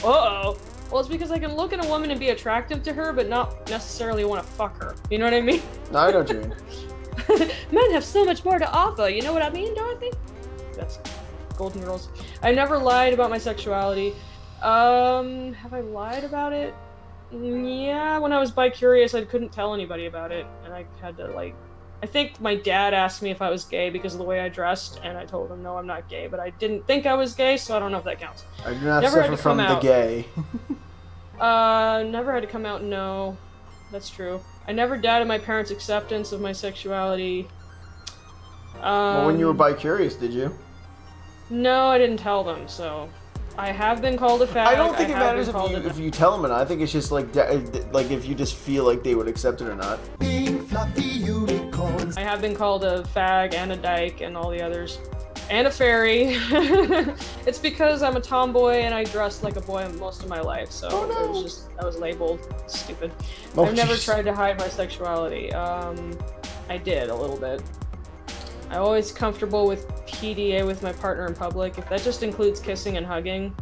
Uh-oh. Well, it's because I can look at a woman and be attractive to her, but not necessarily want to fuck her. You know what I mean? No, I know what you mean. Men have so much more to offer. You know what I mean, Dorothy? That's Golden Girls. I never lied about my sexuality. Have I lied about it? Yeah, when I was bi-curious, I couldn't tell anybody about it, and I had to, like... I think my dad asked me if I was gay because of the way I dressed, and I told him, no, I'm not gay, but I didn't think I was gay, so I don't know if that counts. I do not suffer from the gay. Never had to come out, no. That's true. I never doubted my parents' acceptance of my sexuality. Well, when you were bi-curious, did you? No, I didn't tell them, so... I have been called a fag. I don't think it matters if you tell them or not. I think it's just like if you just feel like they would accept it or not. I have been called a fag and a dyke and all the others. And a fairy. It's because I'm a tomboy and I dressed like a boy most of my life, so it was just, I was labeled stupid. I've never tried to hide my sexuality. I did a little bit. I'm always comfortable with PDA with my partner in public. If that just includes kissing and hugging,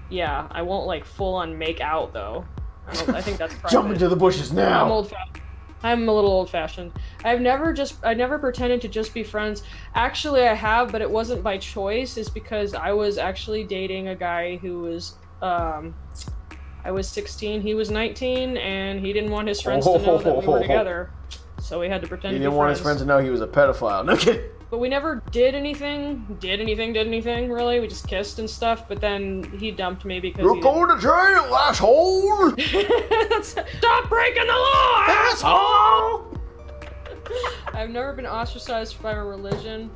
yeah, I won't like full on make out though. I think that's private. Jump into the bushes now. I'm a little old-fashioned. I never pretended to just be friends. Actually, I have, but it wasn't by choice. It's because I was actually dating a guy who was, I was 16, he was 19, and he didn't want his friends to know that we were together. So we had to pretend to be friends. He didn't want his friends to know he was a pedophile. No kidding. But we never did anything, really. We just kissed and stuff, but then he dumped me because You're going to jail, asshole! Stop breaking the law, asshole! I've never been ostracized by a religion.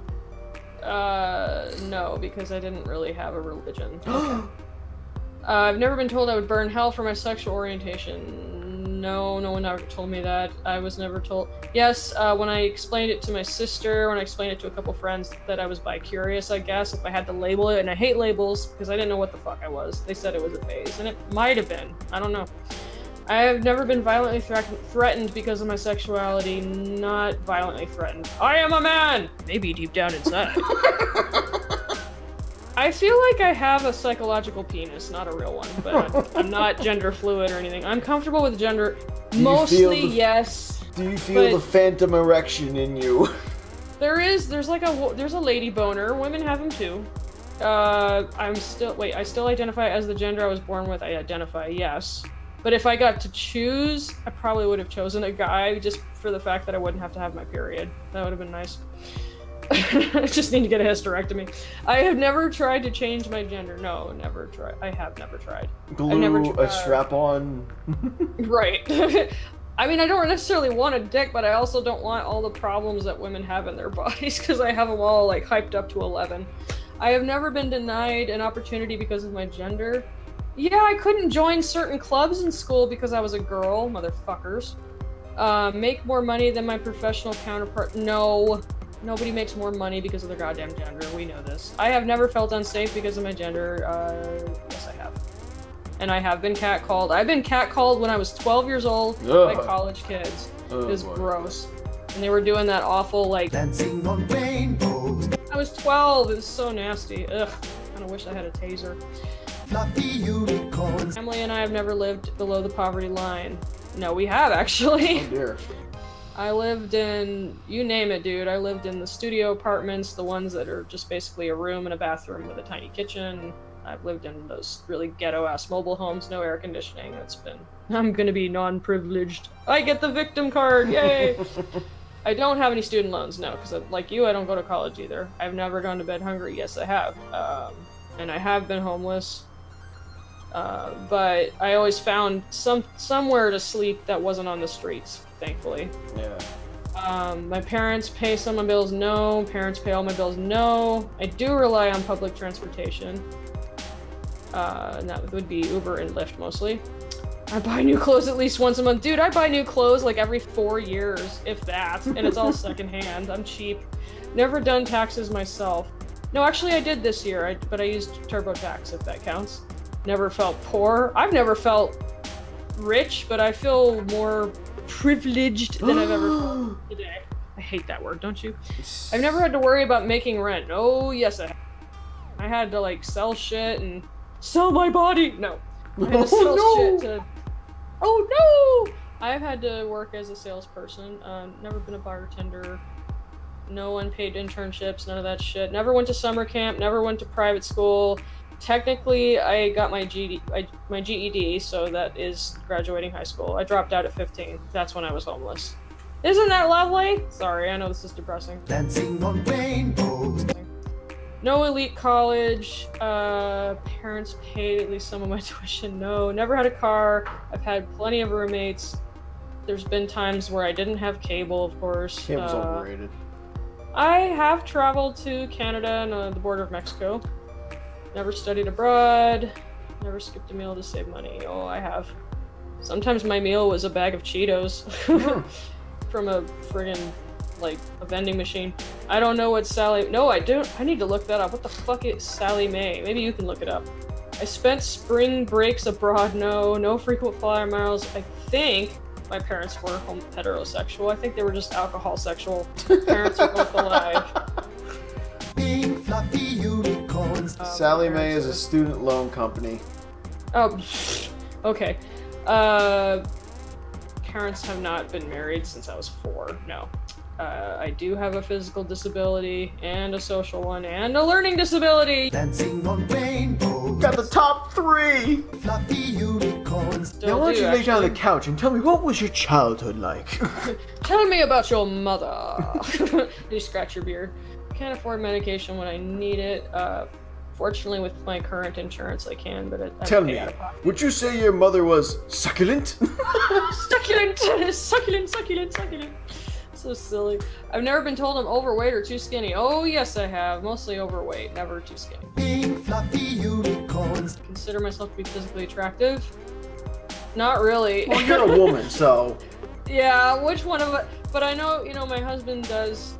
No, because I didn't really have a religion. Okay. I've never been told I would burn hell for my sexual orientation. No, no one ever told me that. I was never told. Yes, when I explained it to my sister, when I explained it to a couple friends that I was bi-curious, I guess, if I had to label it, and I hate labels because I didn't know what the fuck I was. They said it was a phase, and it might have been. I don't know. I have never been violently threatened because of my sexuality. Not violently threatened. I am a man! Maybe deep down inside. I feel like I have a psychological penis, not a real one, but I'm not gender fluid or anything. I'm comfortable with gender. Mostly, yes. Do you feel the phantom erection in you? There's a lady boner. Women have them too. I still identify as the gender I was born with. I identify, yes. But if I got to choose, I probably would have chosen a guy just for the fact that I wouldn't have to have my period. That would have been nice. I just need to get a hysterectomy. I have never tried to change my gender. No, never tried. I have never tried. Glue a strap on. Right. I mean, I don't necessarily want a dick, but I also don't want all the problems that women have in their bodies because I have them all like hyped up to 11. I have never been denied an opportunity because of my gender. Yeah, I couldn't join certain clubs in school because I was a girl, motherfuckers. Make more money than my professional counterpart. No. Nobody makes more money because of their goddamn gender. We know this. I have never felt unsafe because of my gender. Yes, I have. And I have been catcalled. I've been catcalled when I was 12 years old by college kids. It was gross. And they were doing that awful, like, dancing on rainbows. I was 12. It was so nasty. Ugh. I kinda wish I had a taser. Fluffy unicorns. Emily and I have never lived below the poverty line. No, we have, actually. Oh dear. I lived in, you name it, dude. I lived in the studio apartments, the ones that are just basically a room and a bathroom with a tiny kitchen. I've lived in those really ghetto-ass mobile homes, no air conditioning. It's been... I'm gonna be non-privileged. I get the victim card, yay! I don't have any student loans, no, because like you, I don't go to college either. I've never gone to bed hungry. Yes, I have. And I have been homeless. But I always found somewhere to sleep that wasn't on the streets, thankfully. Yeah. My parents pay some of my bills, no. Parents pay all my bills, no. I do rely on public transportation. And that would be Uber and Lyft mostly. I buy new clothes at least once a month. Dude, I buy new clothes like every 4 years, if that. And it's all secondhand. I'm cheap. Never done taxes myself. No, actually I did this year, but I used TurboTax, if that counts. Never felt poor. I've never felt rich, but I feel more privileged than I've ever felt today. I hate that word, don't you? I've never had to worry about making rent. Oh, yes, I have. I had to, like, sell shit and sell my body. No. I had to sell shit to... Oh, no! I've had to work as a salesperson. Never been a bartender. No unpaid internships, none of that shit. Never went to summer camp, never went to private school. Technically, I got my GED, so that is graduating high school. I dropped out at 15. That's when I was homeless. Isn't that lovely? Sorry, I know this is depressing. Dancing on rainbows. No elite college. Parents paid at least some of my tuition. No, never had a car. I've had plenty of roommates. There's been times where I didn't have cable, of course. Cable's overrated. I have traveled to Canada and the border of Mexico. Never studied abroad. Never skipped a meal to save money. Oh, I have. Sometimes my meal was a bag of Cheetos from a friggin', like, a vending machine. I don't know what Sally... No, I don't. I need to look that up. What the fuck is Sally Mae? Maybe you can look it up. I spent spring breaks abroad. No frequent flyer miles. I think my parents were heterosexual. I think they were just alcohol sexual. Parents are both alive. Being fluffy unicorns. Sally Mae is a student loan company. Oh, okay. Parents have not been married since I was 4. No. I do have a physical disability, and a social one, and a learning disability! Dancing on rainbows. Got the top 3! Fluffy unicorns. Now why don't you lay down on the couch and tell me, what was your childhood like? Tell me about your mother. You scratch your beard. Can't afford medication when I need it. Fortunately, with my current insurance, I can, but Tell me, would you say your mother was succulent? Succulent! Succulent, succulent, succulent. So silly. I've never been told I'm overweight or too skinny. Oh, yes, I have. Mostly overweight, never too skinny. Being fluffy unicorns. Consider myself to be physically attractive? Not really. Well, you're a woman, so... Yeah, which one of it? But I know, you know, my husband does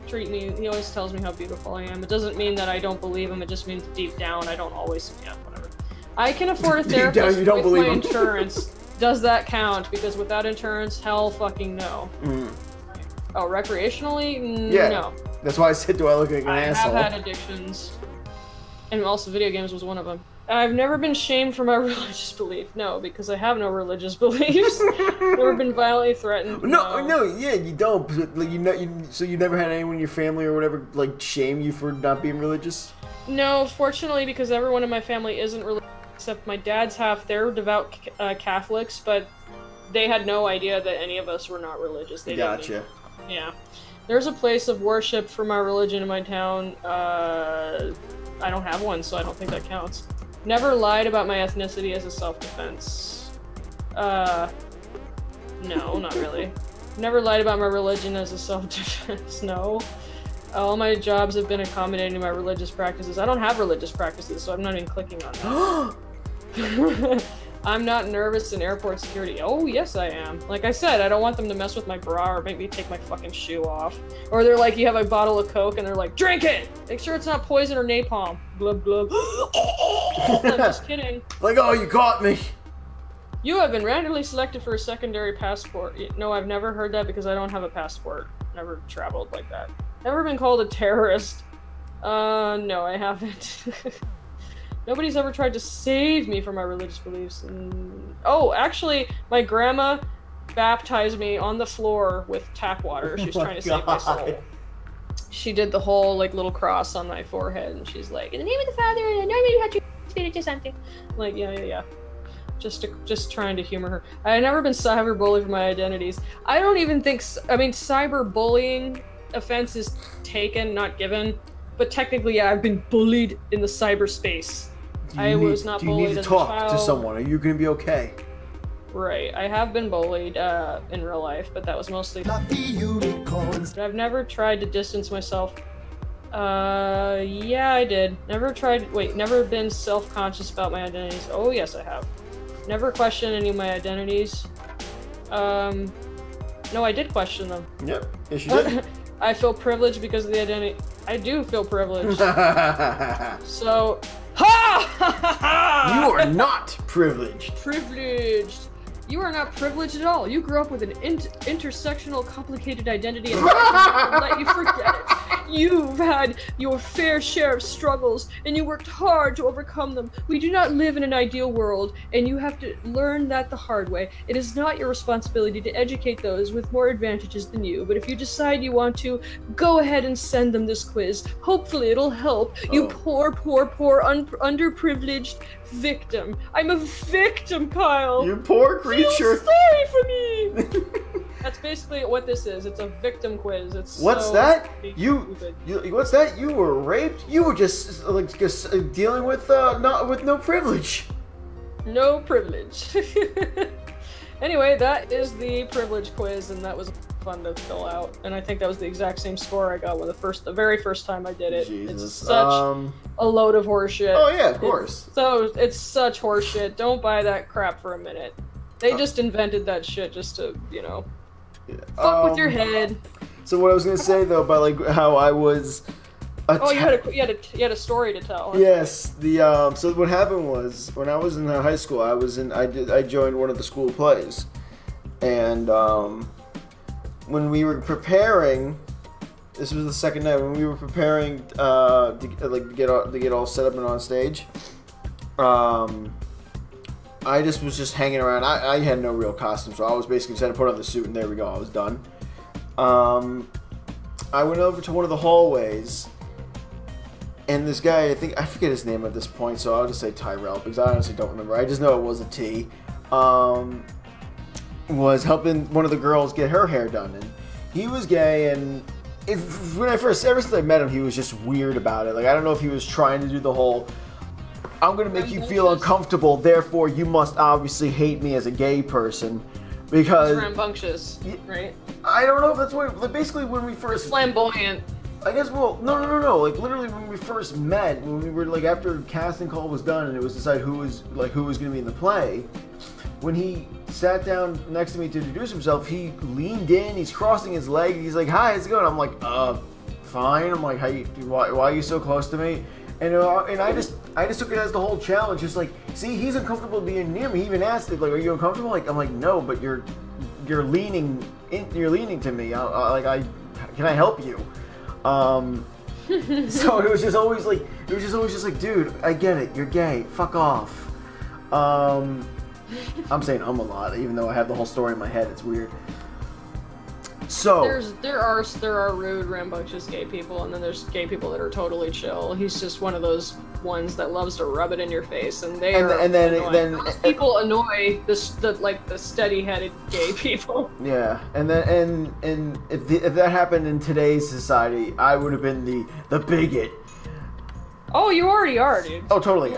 treat me, he always tells me how beautiful I am. It doesn't mean that I don't believe him, it just means deep down I don't always, yeah, whatever. I can afford a therapist with my insurance. Does that count? Because without insurance, hell fucking no. Mm. Oh, recreationally? Yeah. No. That's why I said, do I look like an asshole? I have had addictions. And also video games was one of them. I've never been shamed for my religious belief. No, because I have no religious beliefs. Never been violently threatened. No, yeah, you don't. But, like, so you never had anyone in your family or whatever, like, shame you for not being religious? No, fortunately, because everyone in my family isn't religious, except my dad's half. They're devout Catholics, but they had no idea that any of us were not religious. They Gotcha. Yeah. There's a place of worship for my religion in my town. I don't have one, so I don't think that counts. Never lied about my ethnicity as a self-defense. No, not really. Never lied about my religion as a self-defense, no. All my jobs have been accommodating to my religious practices. I don't have religious practices, so I'm not even clicking on that. I'm not nervous in airport security. Oh, yes I am. Like I said, I don't want them to mess with my bra or make me take my fucking shoe off. Or they're like, you have a bottle of Coke and they're like, drink it! Make sure it's not poison or napalm. Glub glub. I'm just kidding. Like, oh, you caught me. You have been randomly selected for a secondary passport. No, I've never heard that because I don't have a passport. Never traveled like that. Never been called a terrorist. No, I haven't. Nobody's ever tried to save me from my religious beliefs. Oh, actually, my grandma baptized me on the floor with tap water. She was trying to save my soul. She did the whole, like, little cross on my forehead, and she's like, in the name of the Father, and I know you had to spirit or something. I'm like, yeah. Just trying to humor her. I've never been cyberbullied for my identities. I don't even think, I mean, cyberbullying offense is taken, not given. But technically, yeah, I've been bullied in the cyberspace. I was not bullied as a child. Do you need to talk to someone? Are you gonna be okay? Right, I have been bullied in real life, but that was mostly. I've never tried to distance myself. Yeah, I did. Never been self-conscious about my identities. Oh, yes, I have. Never questioned any of my identities. No, I did question them. Yep, yes you did. I feel privileged because of the identity. I do feel privileged. So, you are not privileged. Privileged. You are not privileged at all. You grew up with an intersectional, complicated identity and let you forget it. You've had your fair share of struggles, and you worked hard to overcome them. We do not live in an ideal world, and you have to learn that the hard way. It is not your responsibility to educate those with more advantages than you, but if you decide you want to, go ahead and send them this quiz. Hopefully it'll help. You poor, underprivileged victim. I'm a victim, Kyle. You poor creature. Feel sorry for me. That's basically what this is. It's a victim quiz. It's what's that? What's that? You were raped? You were just dealing with no privilege. No privilege. Anyway, that is the privilege quiz, and that was fun to fill out. And I think that was the exact same score I got when the very first time I did it. Jesus. It's such a load of horseshit. Oh yeah, of course. It's such horseshit. Don't buy that crap for a minute. They just invented that shit just to, you know, fuck with your head. So what I was gonna say though about like how I was. Oh, you had a story to tell. Yes. So what happened was when I was in high school, I joined one of the school plays, and when we were preparing, this was the second night when we were preparing to get all set up and on stage. I was just hanging around. I had no real costume, so I was basically just had to put on the suit, and there we go. I was done. I went over to one of the hallways, and this guy, I forget his name at this point, so I'll just say Tyrell, because I honestly don't remember. I just know it was a T. Was helping one of the girls get her hair done, and he was gay, and ever since I met him, he was just weird about it. Like, I don't know if he was trying to do the whole, I'm gonna make you feel uncomfortable, therefore you must obviously hate me as a gay person, because... It's rambunctious, right? I don't know if that's what, like, basically when we first... Flamboyant. I guess, well, no, like, literally when we first met, when we were, like, after casting call was done and it was decided who was gonna be in the play, when he sat down next to me to introduce himself, he leaned in, he's crossing his leg, he's like, hi, how's it going? I'm like, fine. I'm like, why are you so close to me? And I just took it as the whole challenge, just like, see, he's uncomfortable being near me. He even asked it, like, are you uncomfortable? Like, I'm like, no, but you're leaning to me. Can I help you? So it was just always like, dude, I get it, you're gay, fuck off. I'm saying a lot, even though I have the whole story in my head. It's weird. So there are rude, rambunctious gay people, and then there's gay people that are totally chill. He's just one of those ones that loves to rub it in your face, and those people annoy the steady-headed gay people. Yeah, and if that happened in today's society, I would have been the bigot. Oh, you already are, dude. Oh, totally.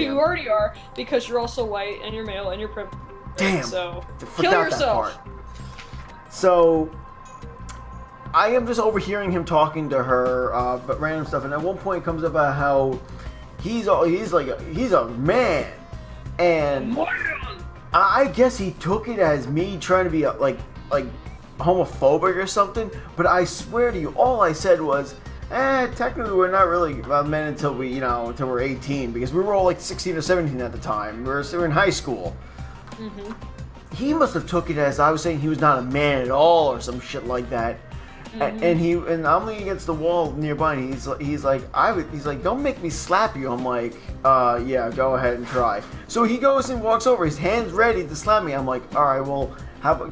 You already are, because you're also white and you're male and you're privileged. Damn. So kill yourself. So I am just overhearing him talking to her, but random stuff, and at one point it comes up about how he's a man, and I guess he took it as me trying to be like homophobic or something, but I swear to you, all I said was, technically we're not really men until we, until we're 18, because we were all like 16 or 17 at the time. We were in high school. Mm-hmm. He must have took it as I was saying he was not a man at all or some shit like that. Mm-hmm. And I'm leaning against the wall nearby, and he's like, don't make me slap you. I'm like, yeah, go ahead and try. So he goes and walks over, his hand's ready to slap me. I'm like, all right, well,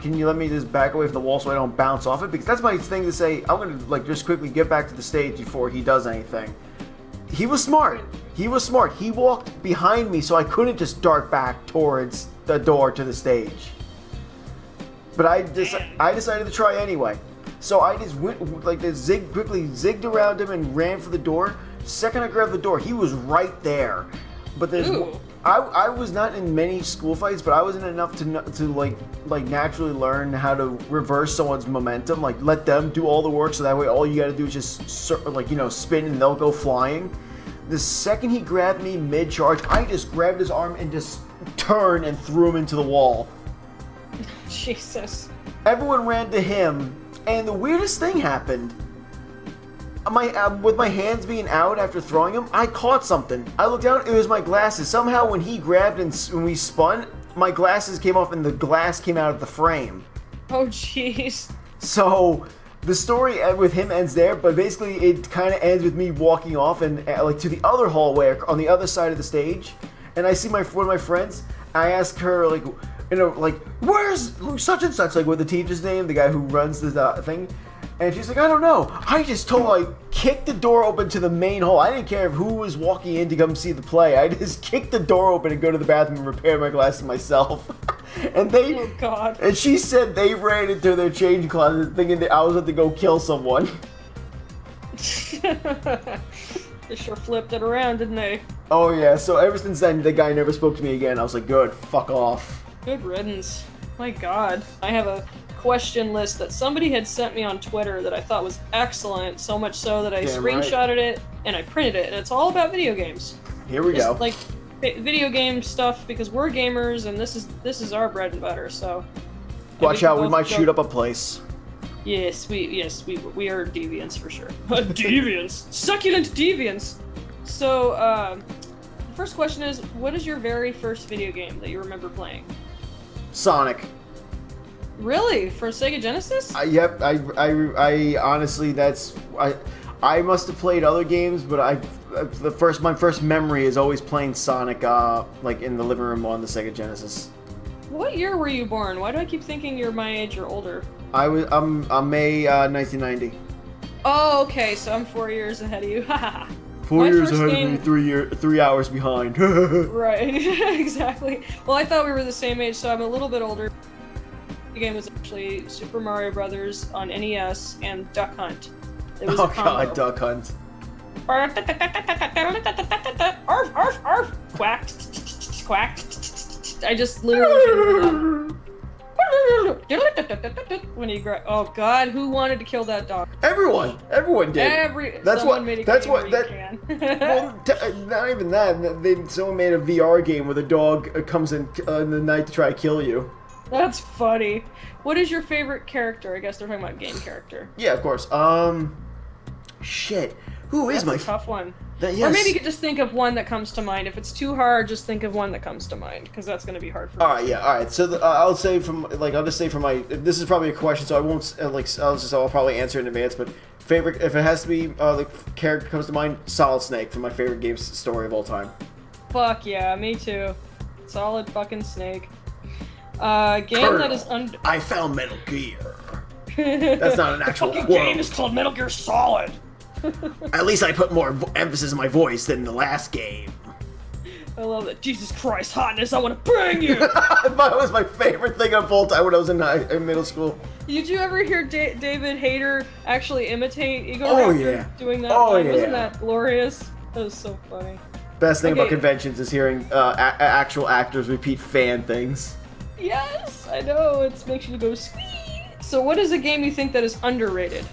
can you let me just back away from the wall so I don't bounce off it? Because that's my thing to say. I'm gonna like just quickly get back to the stage before he does anything. He was smart. He was smart. He walked behind me, so I couldn't just dart back towards the door to the stage. But I decided to try anyway. So I just went like this, quickly zigged around him and ran for the door. Second I grabbed the door, he was right there. But there's I was not in many school fights, but I was in enough to like naturally learn how to reverse someone's momentum, like let them do all the work, so that way all you got to do is just spin and they'll go flying. The second he grabbed me mid-charge, I just grabbed his arm and just turned and threw him into the wall. Jesus. Everyone ran to him, and the weirdest thing happened. With my hands being out after throwing him, I caught something. I looked down, it was my glasses. Somehow when he grabbed and when we spun, my glasses came off and the glass came out of the frame. Oh, jeez. So, the story with him ends there, but basically it kind of ends with me walking off and like to the other hallway on the other side of the stage. And I see one of my friends, I ask her like, where's such and such, like with the teacher's name, the guy who runs the thing. And she's like, I don't know. I just kicked the door open to the main hall. I didn't care who was walking in to come see the play. I just kicked the door open and go to the bathroom and repair my glasses myself. And oh God. And she said they ran into their change closet thinking that I was about to go kill someone. They sure flipped it around, didn't they? Oh yeah, so ever since then, the guy never spoke to me again. I was like, good, fuck off. Good riddance. My God. I have a question list that somebody had sent me on Twitter that I thought was excellent, so much so that I screenshotted it and I printed it, and it's all about video games. Here we go. Like video game stuff, because we're gamers and this is our bread and butter. So watch out, we might shoot up a place. Yes, we are deviants for sure. Deviants, succulent deviants. So the first question is, what is your very first video game that you remember playing? Sonic. Really? For Sega Genesis? Yep. I honestly, I must have played other games, but my first memory is always playing Sonic, like in the living room on the Sega Genesis. What year were you born? Why do I keep thinking you're my age or older? I'm May 1990. Oh, okay. So I'm 4 years ahead of you. 4 years ahead of me, 3 hours behind. Right. Exactly. Well, I thought we were the same age, so I'm a little bit older. The game was actually Super Mario Brothers on NES and Duck Hunt. It was a combo. God, Duck Hunt. Arf, arf, arf. Quack, quack. I just literally when he oh God, who wanted to kill that dog? Everyone did. Well, not even that. Someone made a VR game where the dog comes in the night to try to kill you. That's funny. What is your favorite character? I guess they're talking about game character. Yeah, of course. Shit. Who is That's a tough one. Yes. Or maybe you could just think of one that comes to mind. If it's too hard, just think of one that comes to mind, because that's going to be hard for me. Alright, yeah, alright. So I'll say I'll just say from my, this is probably a question, so I won't, I'll probably answer in advance, but favorite, if it has to be, the character comes to mind, Solid Snake, from my favorite game story of all time. Fuck yeah, me too. Solid fucking Snake. Game Colonel, that is I found Metal Gear. That's not an actual quote. Game is called Metal Gear Solid. At least I put more emphasis in my voice than the last game. I love that. Jesus Christ, hotness, I want to bang you! That was my favorite thing of all time when I was in middle school. Did you ever hear David Hayter actually imitate Ego Raptor doing that? Oh, yeah. Wasn't that glorious? That was so funny. Best thing about conventions is hearing actual actors repeat fan things. Yes, I know. It makes you go squee. So what is a game you think that is underrated?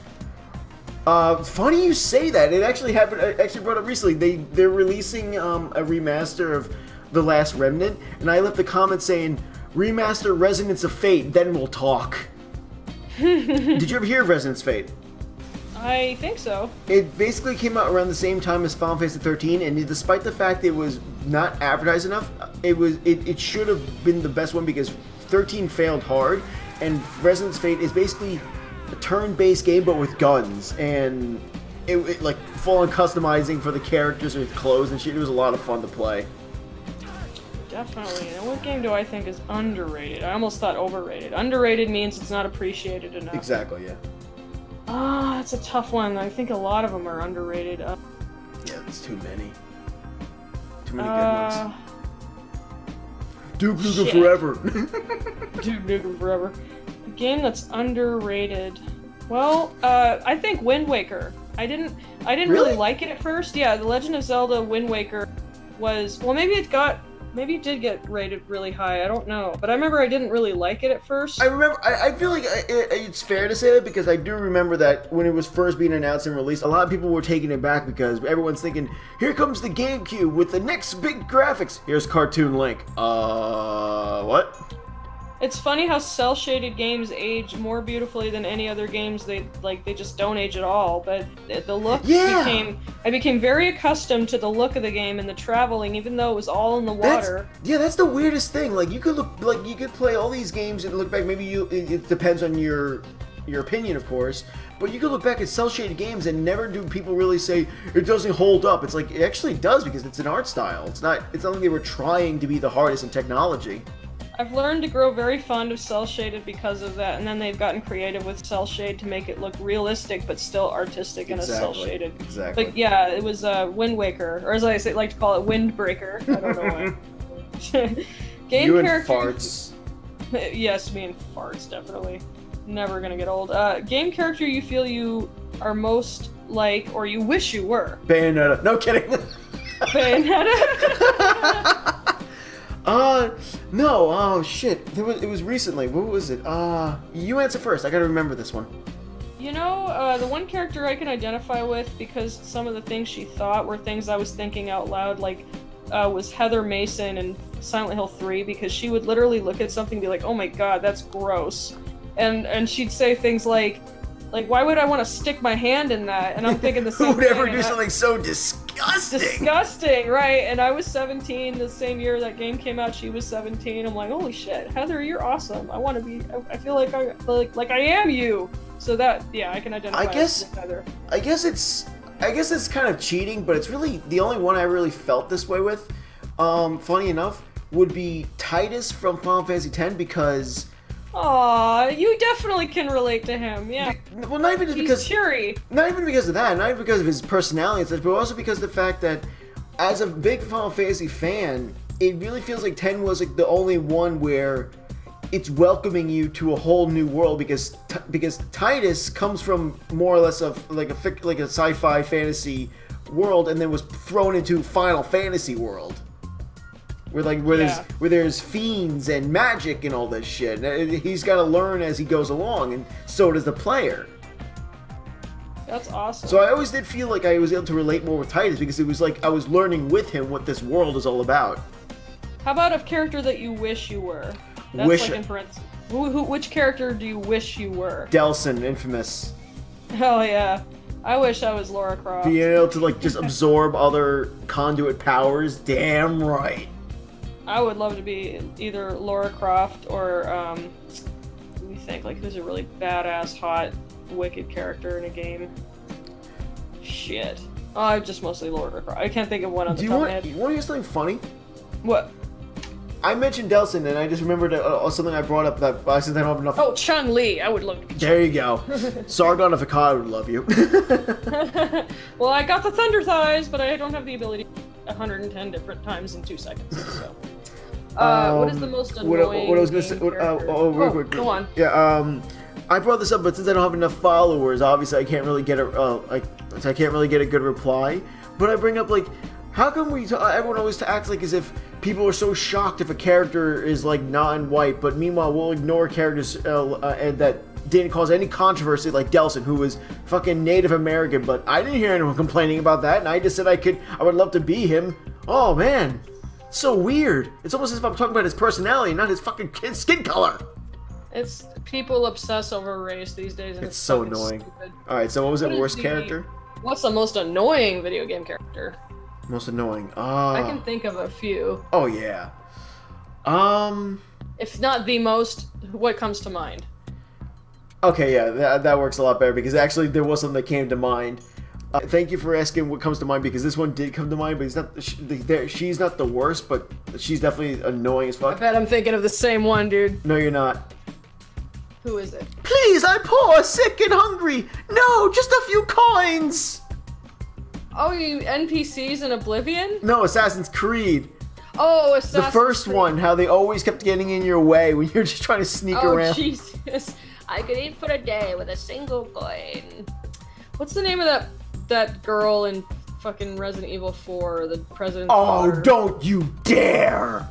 Funny you say that. It actually happened. I actually brought up recently. They're releasing a remaster of The Last Remnant, and I left a comment saying, Remaster Resonance of Fate, then we'll talk. Did you ever hear of Resonance Fate? I think so. It basically came out around the same time as Final Fantasy 13, and despite the fact it was not advertised enough, it should have been the best one because 13 failed hard, and Resonance Fate is basically a turn-based game but with guns, and it like full-on customizing for the characters with clothes and shit. It was a lot of fun to play. Definitely. And what game do I think is underrated? I almost thought overrated. Underrated means it's not appreciated enough. Exactly, yeah. Ah, it's a tough one. I think a lot of them are underrated. Yeah, there's too many. Too many good ones. Duke Nukem Forever. Duke Nukem Forever. A game that's underrated. Well, I think Wind Waker. I didn't really like it at first. Yeah, The Legend of Zelda Wind Waker was, well, maybe it did get rated really high, I don't know. But I remember I didn't really like it at first. I feel like it's fair to say that because I do remember that when it was first being announced and released, a lot of people were taking it back because everyone's thinking, here comes the GameCube with the next big graphics. Here's Cartoon Link. What? It's funny how cel-shaded games age more beautifully than any other games. They just don't age at all. But the look I became very accustomed to the look of the game and the traveling, even though it was all in the water. That's the weirdest thing. Like you could play all these games and look back. Maybe it depends on your opinion, of course. But you could look back at cel-shaded games and never do people really say it doesn't hold up. It's like it actually does because it's an art style. It's not like they were trying to be the hardest in technology. I've learned to grow very fond of cel-shaded because of that, and then they've gotten creative with cel-shade to make it look realistic but still artistic and cel-shaded. Exactly. But yeah, it was Wind Waker, or as I like to call it, Windbreaker. I don't know why. Game you and character... farts. Yes, me and farts, definitely. Never gonna get old. Game character you feel you are most like, or you wish you were? Bayonetta. No kidding. Bayonetta? No, oh shit. It was recently. What was it? You answer first. I gotta remember this one. You know, the one character I can identify with because some of the things she thought were things I was thinking out loud, like, was Heather Mason in Silent Hill 3, because she would literally look at something and be like, oh my god, that's gross. And she'd say things like, why would I want to stick my hand in that? And I'm thinking the same thing. Who would ever do something so disgusting? Disgusting, right? And I was 17 the same year that game came out. She was 17. I'm like, holy shit, Heather, you're awesome. I want to be. I feel like I am you. So that, yeah, I can identify with Heather. I guess it's kind of cheating, but it's really the only one I really felt this way with. Funny enough, would be Titus from Final Fantasy X because. Aw, you definitely can relate to him, yeah. Well, not even just because... He's cheery. Not even because of that, not even because of his personality and such, but also because of the fact that, as a big Final Fantasy fan, it really feels like 10 was like the only one where it's welcoming you to a whole new world, because Titus comes from more or less of like a sci-fi fantasy world, and then was thrown into Final Fantasy world. Where there's fiends and magic and all this shit. He's got to learn as he goes along, and so does the player. That's awesome. So I always did feel like I was able to relate more with Titus because it was like I was learning with him what this world is all about. How about a character that you wish you were? That's like in parentheses. Which character do you wish you were? Delsin, Infamous. Hell yeah. I wish I was Lara Croft. Being able to like just absorb other conduit powers, damn right. I would love to be either Lara Croft or, let me think, like, who's a really badass, hot, wicked character in a game? Shit. Oh, I'm just mostly Lara Croft. I can't think of one on the top of my head. You want to hear something funny? What? I mentioned Delsin, and I just remembered something I brought up that I said I don't have enough. Oh, Chun-Li. I would love to be There you go. Sargon of Akkad would love you. Well, I got the Thunder Thighs, but I don't have the ability 110 different times in 2 seconds, so... what is the most annoying what I was gonna say? Real quick. Go on. Yeah. I brought this up, but since I don't have enough followers, obviously I can't really get a good reply. But I bring up like, how come everyone always acts like as if people are so shocked if a character is like non-white, but meanwhile we'll ignore characters and that didn't cause any controversy, like Delsin, who was fucking Native American. But I didn't hear anyone complaining about that, and I just said I would love to be him. Oh man. So weird. It's almost as if I'm talking about his personality, not his fucking skin color. It's people obsess over race these days, and It's so fucking annoying. stupid. All right, so what was the worst the- character? What's the most annoying video game character? Most annoying. I can think of a few. Oh yeah. If not the most, what comes to mind? Okay, yeah, that works a lot better because actually there was something that came to mind. Thank you for asking what comes to mind because this one did come to mind, but it's not. She's not the worst, but she's definitely annoying as I fuck. bet I'm thinking of the same one, dude. No, you're not. Who is it? Please, I'm poor, sick, and hungry. No, just a few coins. Oh, you NPCs in Oblivion? No, Assassin's Creed. Oh, Assassin's The first Creed. one, how they always kept getting in your way when you're just trying to sneak Oh, around. Jesus. I could eat for a day with a single coin. What's the name of that girl in fucking Resident Evil 4, the president's Oh, daughter? don't you dare!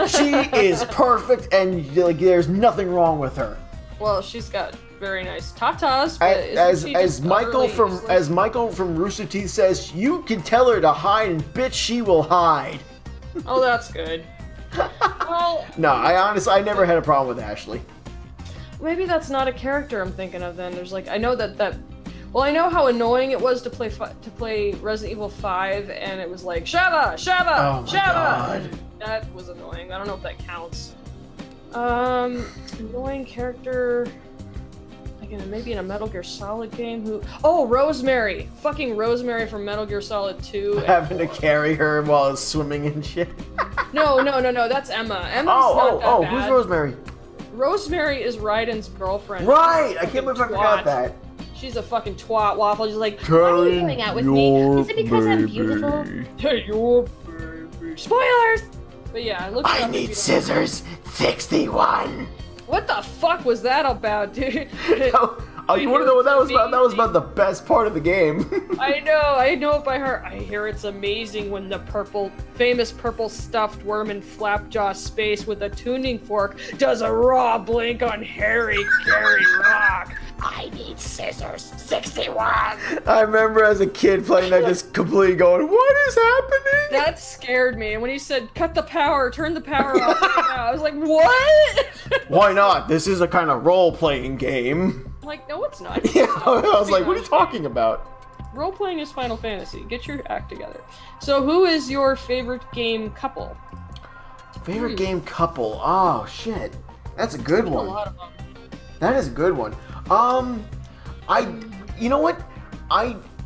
She is perfect, and like, there's nothing wrong with her. Well, she's got very nice tatas, but As Michael from Rooster Teeth says, you can tell her to hide, and bitch, she will hide. Oh, that's good. Well, No, I never had a problem with Ashley. maybe that's not a character I'm thinking of then. There's like, I know that well, I know how annoying it was to play Resident Evil 5, and it was like, Shava! Shava! Oh my Shava! God. That was annoying. I don't know if that counts. Annoying character... Again, maybe in a Metal Gear Solid game, who... Oh, Rosemary! Fucking Rosemary from Metal Gear Solid 2. Having to carry her while swimming and shit. No, that's Emma. Emma's not that bad. Who's Rosemary? Rosemary is Raiden's girlfriend. Right! I can't believe I forgot that. She's a fucking twat waffle. She's like, Why are you going out with me? Is it because I'm beautiful? hey, your baby. Spoilers! But yeah, look I need scissors 61. What the fuck was that about, dude? Oh, you want to know what that was about? That was about the best part of the game. I know it by heart. I hear it's amazing when the famous purple stuffed worm in Flapjaw space with a tuning fork does a raw blink on Harry Carey Rock. I need scissors. 61. I remember as a kid playing that, just completely going, "What is happening?" That scared me. And when you said, cut the power, turn the power off, I was like, what? Why not? This is a kind of role-playing game. I'm like, no, it's not. Yeah, I was like, what are you talking about? Role-playing is Final Fantasy. Get your act together. So who is your favorite game couple? Favorite game couple? Oh, shit. That's a good A one. lot of them. That is a good one. You know what?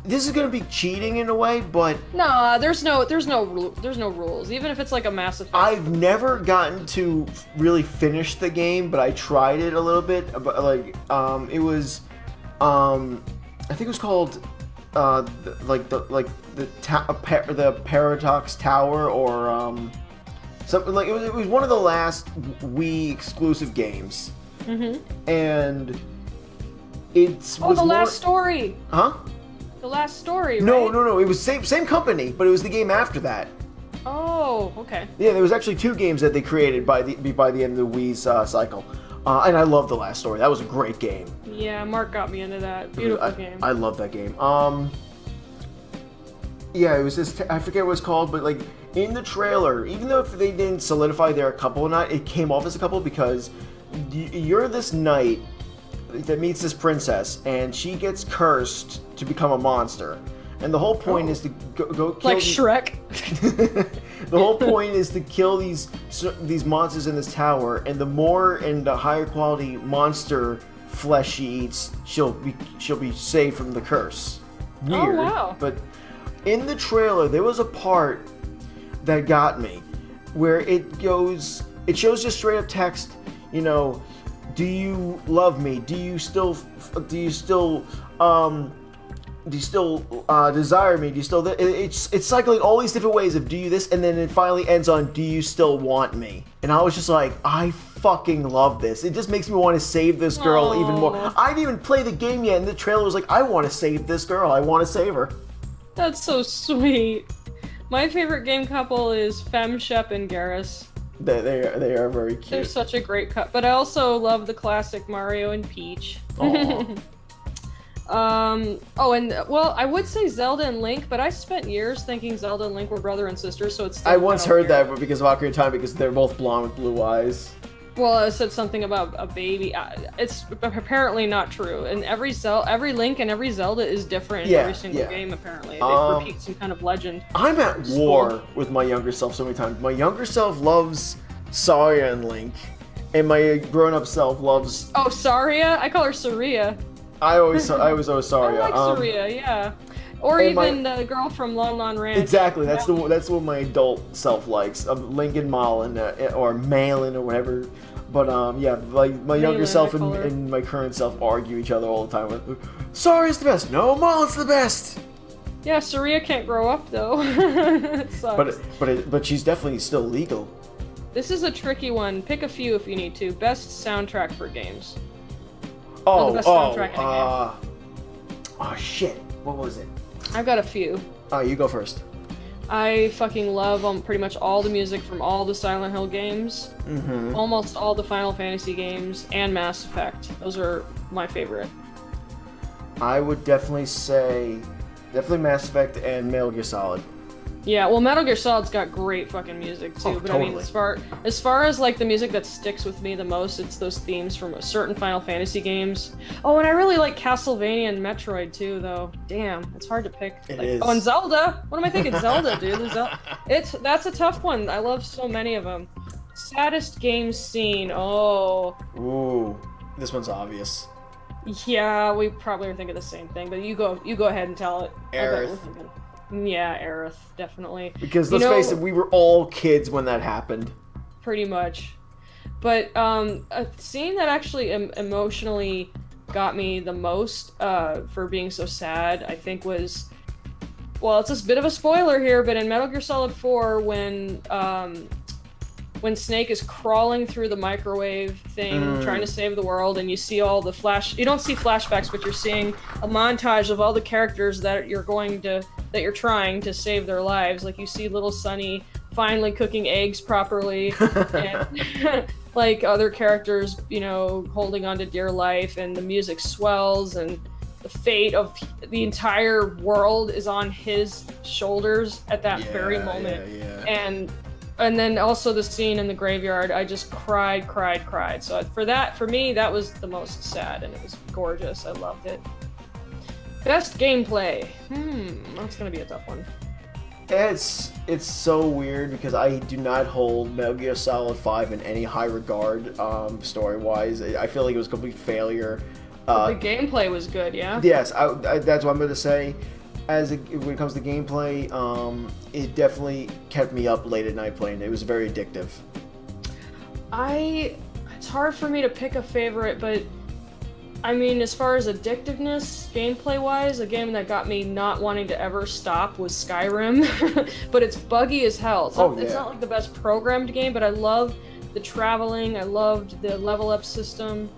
This is gonna be cheating in a way, but No, there's no rules. Even if it's like a Mass Effect. I've never gotten to really finish the game, but I tried it a little bit. But like, it was, I think it was called, the Paradox Tower, or something like it was one of the last Wii exclusive games. Mm-hmm. And it's the Last Story. Huh? The Last Story. No, right? no. It was same company, but it was the game after that. Oh, okay. Yeah, there was actually 2 games that they created by the end of the Wii's cycle, and I love The Last Story. That was a great game. Yeah, Mark got me into that. Beautiful game. I love that game. Yeah, it was this. I forget what it's called, but like in the trailer, even though if they didn't solidify they're a couple or not, it came off as a couple because you're this knight that meets this princess, and she gets cursed to become a monster. And the whole point is to go kill like Shrek. The whole point is to kill these monsters in this tower, and the more and the higher quality monster flesh she eats, she'll be saved from the curse. Weird. Oh, wow. But in the trailer, there was a part that got me, where it shows just straight up text, you know, do you love me? Do you still desire me? Do you still? It's cycling all these different ways of do you this, and then it finally ends on do you still want me? And I was just like, I fucking love this. It just makes me want to save this girl even more. I didn't even play the game yet, and the trailer was like, I want to save this girl. I want to save her. That's so sweet. My favorite game couple is Femshep and Garrus. They are very cute. They're such a great couple. But I also love the classic Mario and Peach. Oh, and well, I would say Zelda and Link, but I spent years thinking Zelda and Link were brother and sister, so it's. I once heard that, but because of Ocarina of Time, because they're both blonde with blue eyes. Well, I said something about a baby. It's apparently not true. And every Link and every Zelda is different in every single game. Apparently, they repeat some kind of legend. I'm at war with my younger self so many times. My younger self loves Saria and Link, and my grown-up self loves. Oh, Saria! I call her Saria. I was always Saria. I like Saria, yeah. Or even the girl from Lon Lon Ranch. Exactly, that's what my adult self likes. Link and Malin, or Malin, or whatever. But yeah, like my younger self and my current self argue each other all the time. Saria's the best. No, Malin's the best. Yeah, Saria can't grow up though. It sucks. But she's definitely still legal. This is a tricky one. Pick a few if you need to. Best soundtrack for games. Oh shit! What was it? I've got a few. Oh, you go first. I fucking love pretty much all the music from all the Silent Hill games, almost all the Final Fantasy games, and Mass Effect. Those are my favorite. I would definitely say, Mass Effect and Metal Gear Solid. Yeah, well, Metal Gear Solid's got great fucking music too, but totally. I mean, as far as like the music that sticks with me the most, it's those themes from certain Final Fantasy games. Oh, and I really like Castlevania and Metroid too, though. Damn, it's hard to pick. It is. Oh, and Zelda. What am I thinking? Zelda, dude. That's a tough one. I love so many of them. Saddest game scene. Oh. Ooh, this one's obvious. Yeah, we probably are thinking the same thing, but you go ahead and tell it. Aerith. Yeah, Aerith, definitely. Because let's face it, we were all kids when that happened. Pretty much. But a scene that actually emotionally got me the most for being so sad, I think was... Well, it's a bit of a spoiler here, but in Metal Gear Solid 4, when Snake is crawling through the microwave thing, trying to save the world, and you see all the you don't see flashbacks, but you're seeing a montage of all the characters that you're trying to save their lives. Like, you see little Sunny finally cooking eggs properly, and like other characters, you know, holding on to dear life, and the music swells, and the fate of the entire world is on his shoulders at that very moment. And then also the scene in the graveyard, I just cried. So for me, that was the most sad, and it was gorgeous. I loved it. Best gameplay. That's gonna be a tough one. It's so weird because I do not hold Metal Gear Solid 5 in any high regard, story-wise. I feel like it was a complete failure. The gameplay was good, yeah? Yes, that's what I'm going to say. When it comes to gameplay, it definitely kept me up late at night playing. It was very addictive. It's hard for me to pick a favorite, but I mean, as far as addictiveness, gameplay-wise, a game that got me not wanting to ever stop was Skyrim, but it's buggy as hell. It's not like the best programmed game, but I loved the traveling, I loved the level-up system.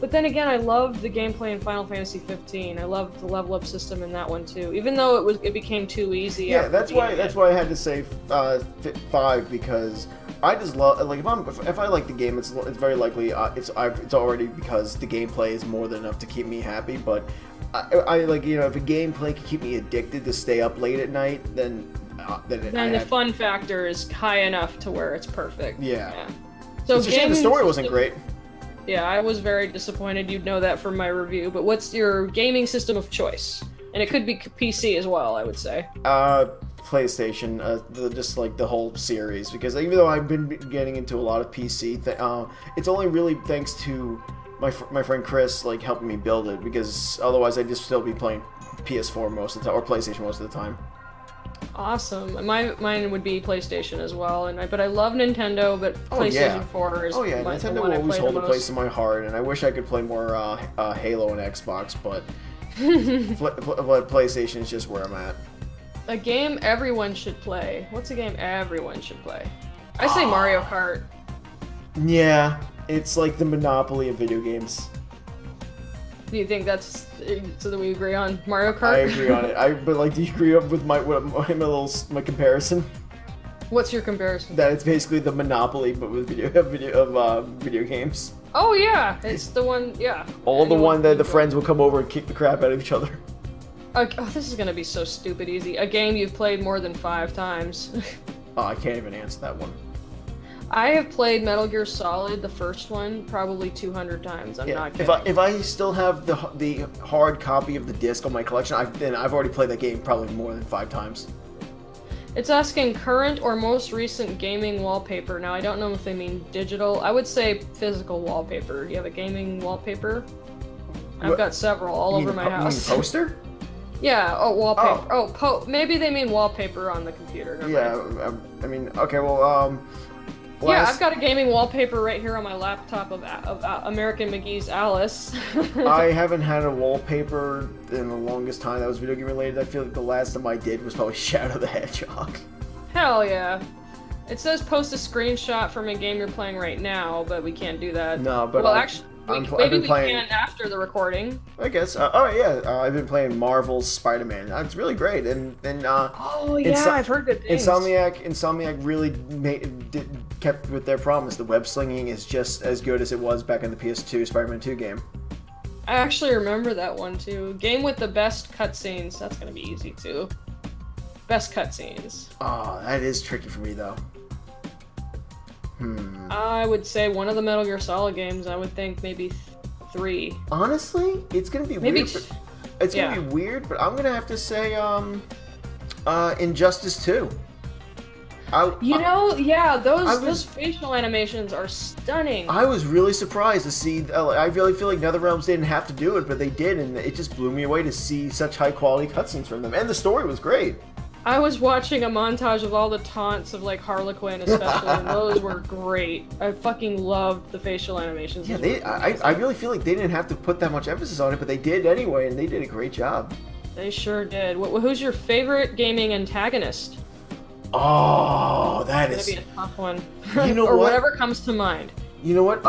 But then again, I loved the gameplay in Final Fantasy 15. I loved the level up system in that one too, even though it became too easy. Yeah, that's why I had to say 5, because I just love, like, if I like the game, it's very likely it's already because the gameplay is more than enough to keep me happy. But I like, you know, if a gameplay can keep me addicted to stay up late at night, then the fun factor is high enough to where it's perfect. Yeah. So it's a shame the story wasn't great. Yeah, I was very disappointed. You'd know that from my review. But what's your gaming system of choice? And it could be PC as well, I would say. PlayStation, just like the whole series. Because even though I've been getting into a lot of PC, it's only really thanks to my friend Chris, like, helping me build it. Because otherwise I'd just still be playing PS4 most of the time, or PlayStation most of the time. Awesome. Mine would be PlayStation as well, but I love Nintendo, but PlayStation 4 is Nintendo will always hold a place in my heart, and I wish I could play more Halo and Xbox, but PlayStation is just where I'm at. A game everyone should play. What's a game everyone should play? I say Mario Kart. Yeah, it's like the Monopoly of video games. Do you think that's so that we agree on Mario Kart? I agree on it. But like, do you agree with my comparison? What's your comparison? That it's basically the Monopoly, but with video games. Oh yeah, it's the one. Yeah. All the one that the friends would come over and kick the crap out of each other. Oh, this is gonna be so stupid easy. A game you've played more than 5 times. Oh, I can't even answer that one. I have played Metal Gear Solid, the first one, probably 200 times. I'm not kidding. If I still have the hard copy of the disc on my collection, then I've already played that game probably more than 5 times. It's asking current or most recent gaming wallpaper. Now, I don't know if they mean digital. I would say physical wallpaper. Do you have a gaming wallpaper? I've got several all over my house. You mean poster? Yeah, wallpaper. Oh, maybe they mean wallpaper on the computer. Never mind. I mean, okay, well, yeah, I've got a gaming wallpaper right here on my laptop of American McGee's Alice. I haven't had a wallpaper in the longest time that was video game related. I feel like the last time I did was probably Shadow the Hedgehog. Hell yeah. It says post a screenshot from a game you're playing right now, but we can't do that. No, but well, actually, maybe we can after the recording. I guess. Oh yeah, I've been playing Marvel's Spider-Man. It's really great, and oh yeah, I've heard good things. Insomniac really kept with their promise. The web slinging is just as good as it was back in the PS2 Spider-Man 2 game. I actually remember that one too. Game with the best cutscenes. That's gonna be easy too. Best cutscenes. Oh, that is tricky for me though. I would say one of the Metal Gear Solid games. I would think maybe 3. Honestly, it's gonna be maybe weird. It's gonna be weird, but I'm gonna have to say Injustice 2. Those facial animations are stunning. I was really surprised to see. I really feel like NetherRealms didn't have to do it, but they did, and it just blew me away to see such high quality cutscenes from them. And the story was great. I was watching a montage of all the taunts of like Harlequin, especially, and those were great. I fucking loved the facial animations. Yeah, I really feel like they didn't have to put that much emphasis on it, but they did anyway, and they did a great job. They sure did. Who's your favorite gaming antagonist? Oh, that is gonna be a tough one. You know or what? Whatever comes to mind. You know what?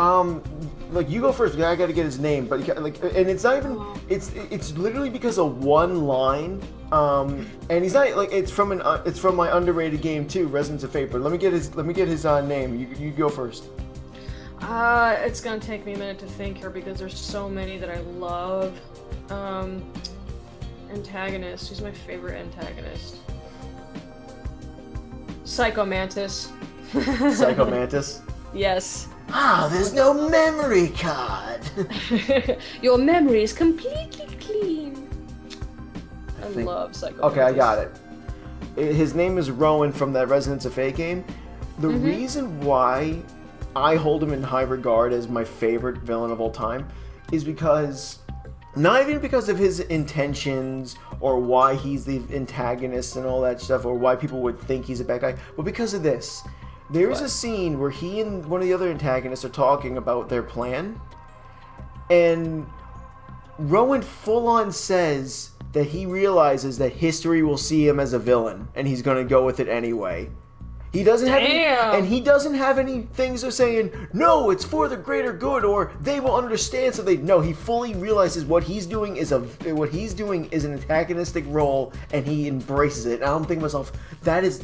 Like you go first. I got to get his name, but like, and it's not even. It's literally because of one line. And he's not like it's from my underrated game too, Resonance of Fate. But let me get his name. You go first. It's gonna take me a minute to think here because there's so many that I love. Antagonist. Who's my favorite antagonist? Psycho Mantis. Psycho Mantis? Yes. Ah, there's no memory card. Your memory is completely clean. I love Psycho Mantis. Okay, I got it. His name is Rowan from that Resonance of Fate game. The reason why I hold him in high regard as my favorite villain of all time is because, not even because of his intentions or why he's the antagonist and all that stuff, or why people would think he's a bad guy, but because of this. There is a scene where he and one of the other antagonists are talking about their plan, and Rowan full-on says that he realizes that history will see him as a villain, and he's going to go with it anyway. He doesn't have any things of saying, no, it's for the greater good, or they will understand. So no, he fully realizes what he's doing is an antagonistic role, and he embraces it. And I'm thinking to myself, that is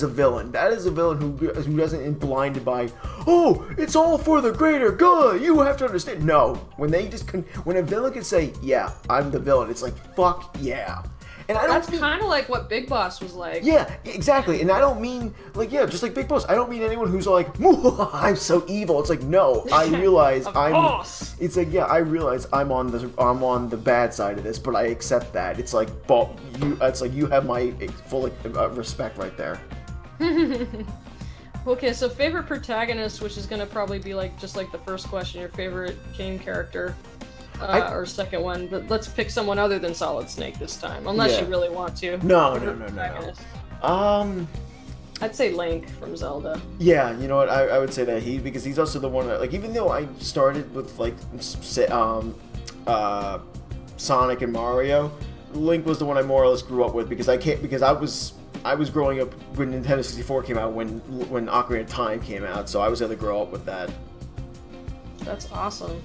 a villain. That is a villain who doesn't blinded by, oh, it's all for the greater good. You have to understand. No, when a villain can say, yeah, I'm the villain, it's like, fuck yeah. And that's kind of like what Big Boss was like. Yeah, exactly. And I don't mean, like, yeah, just like Big Boss. I don't mean anyone who's like, I'm so evil. It's like, no, I realize boss. It's like, yeah, I realize I'm on the bad side of this, but I accept that. It's like, you have my full respect right there. Okay, so favorite protagonist, which is gonna probably be like just like the first question, your favorite game character. Or second one, but let's pick someone other than Solid Snake this time, unless you really want to. No. I'd say Link from Zelda. Yeah, you know what? I would say that because he's also the one that, like, even though I started with like Sonic and Mario, Link was the one I more or less grew up with because I was growing up when Nintendo 64 came out, when Ocarina of Time came out, so I was able to grow up with that. That's awesome.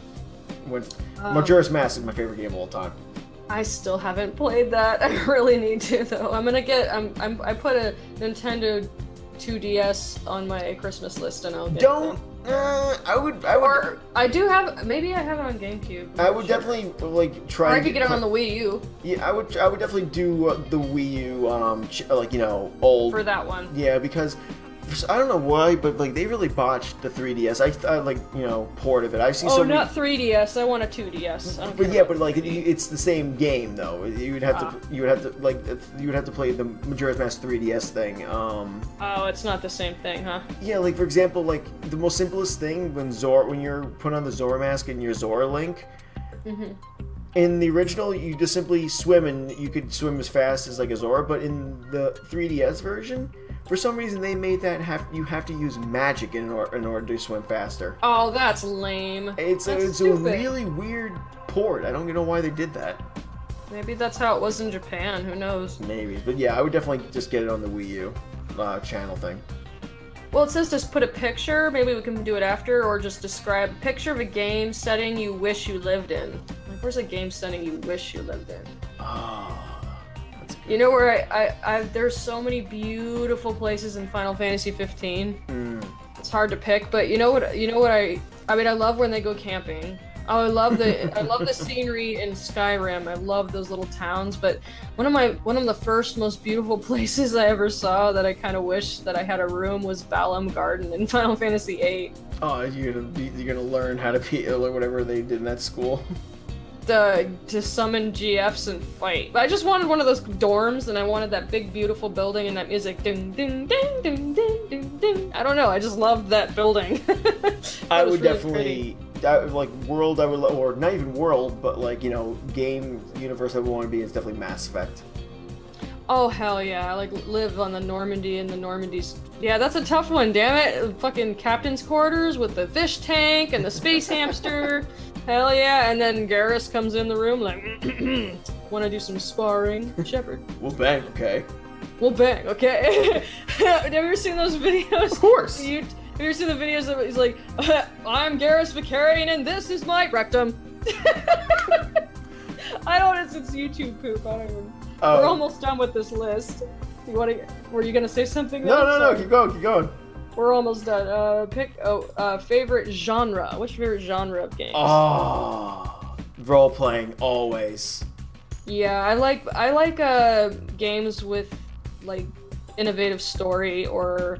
Majora's Mask is my favorite game of all time. I still haven't played that. I really need to though. I'm gonna get. I put a Nintendo 2DS on my Christmas list, and I'll get. Or I do have. Maybe I have it on GameCube. I would definitely like try. Or I could get it on the Wii U. Yeah, I would definitely do the Wii U. Like old for that one. Yeah, because I don't know why, but like they really botched the 3DS. I like port of it. I've seen. Oh, not 3DS. I want a 2DS. But yeah, but like it's the same game though. You would have to play the Majora's Mask 3DS thing. Oh, it's not the same thing, huh? Yeah, like for example, like the most simplest thing when you're putting on the Zora mask and you're Zora Link. Mm-hmm. In the original, you just simply swim and you could swim as fast as like a Zora, but in the 3DS version, for some reason they made that you have to use magic in order to swim faster. Oh, that's lame. It's a really weird port. I don't know why they did that. Maybe that's how it was in Japan. Who knows? Maybe, but yeah, I would definitely just get it on the Wii U channel thing. Well, it says just put a picture. Maybe we can do it after, or just describe a picture of a game setting you wish you lived in. Like, where's a game setting you wish you lived in? Oh. You know where there's so many beautiful places in Final Fantasy 15. It's hard to pick, but you know what I mean, I love when they go camping. Oh, I love the scenery in Skyrim. I love those little towns, but one of the first most beautiful places I ever saw that I kind of wish that I had a room was Balam Garden in Final Fantasy 8. Oh, you're gonna learn how to be or whatever they did in that school. To summon GFs and fight. But I just wanted one of those dorms, and I wanted that big, beautiful building and that music. Ding, ding, ding, ding, ding, ding, ding. I don't know. I just loved that building. I would really definitely, world. I would, or not even world, but like game universe I would want to be is definitely Mass Effect. Oh hell yeah! I like live on the Normandy and the Normandy's. Yeah, that's a tough one. Damn it! Fucking captain's quarters with the fish tank and the space hamster. Hell yeah! And then Garrus comes in the room like, want to do some sparring, Shepard? We'll bang, okay? We'll bang, okay? Have you ever seen those videos? Of course. Have you ever seen the videos of he's like, I'm Garrus Vicarian and this is my rectum. I don't. It's YouTube poop. I don't even. We're almost done with this list. Were you gonna say something? No. Keep going. We're almost done. Pick favorite genre. What's your favorite genre of games? Oh, role playing always. Yeah, I like games with like innovative story or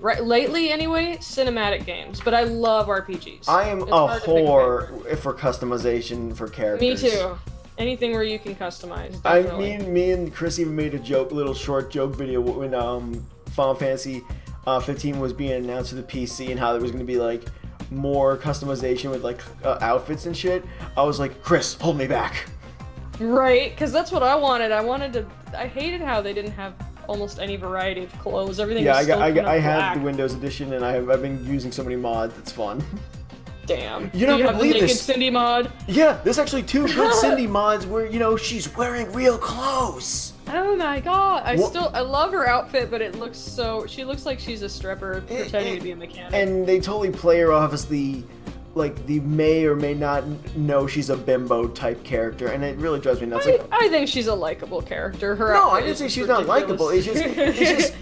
lately anyway cinematic games. But I love RPGs. I am a whore for customization for characters. Me too. Anything where you can customize. Definitely. Me and Chris even made a little short joke video when Final Fantasy 15 was being announced to the PC and how there was going to be like more customization with like outfits and shit. I was like, Chris, hold me back. Right, because that's what I wanted. I hated how they didn't have almost any variety of clothes. Everything. Yeah, I had the Windows Edition and I've been using so many mods. It's fun. Damn. You don't believe the Naked this. Cindy mod? Yeah, there's actually 2 good Cindy mods where she's wearing real clothes. Oh my god! I love her outfit, but she looks like she's a stripper pretending to be a mechanic. And they totally play her off as the may or may not know she's a bimbo type character, and it really drives me nuts. I think she's a likable character. I didn't say she's not likable. It's just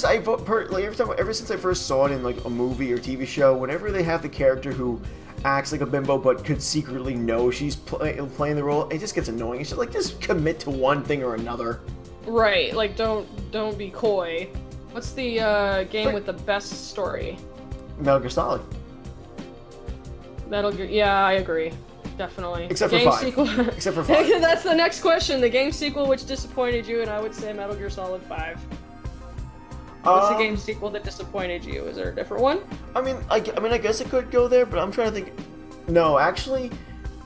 ever since I first saw it in like a movie or TV show, whenever they have the character who acts like a bimbo but could secretly know she's playing the role, it just gets annoying. It's just commit to one thing or another. Right, like don't be coy. What's the game with the best story? Metal Gear Solid. Metal Gear, yeah, I agree. Definitely. Except for 5. Except for 5. That's the next question. The game sequel which disappointed you, and I would say Metal Gear Solid 5. What's the game sequel that disappointed you? Is there a different one? I guess it could go there, but I'm trying to think. No, actually,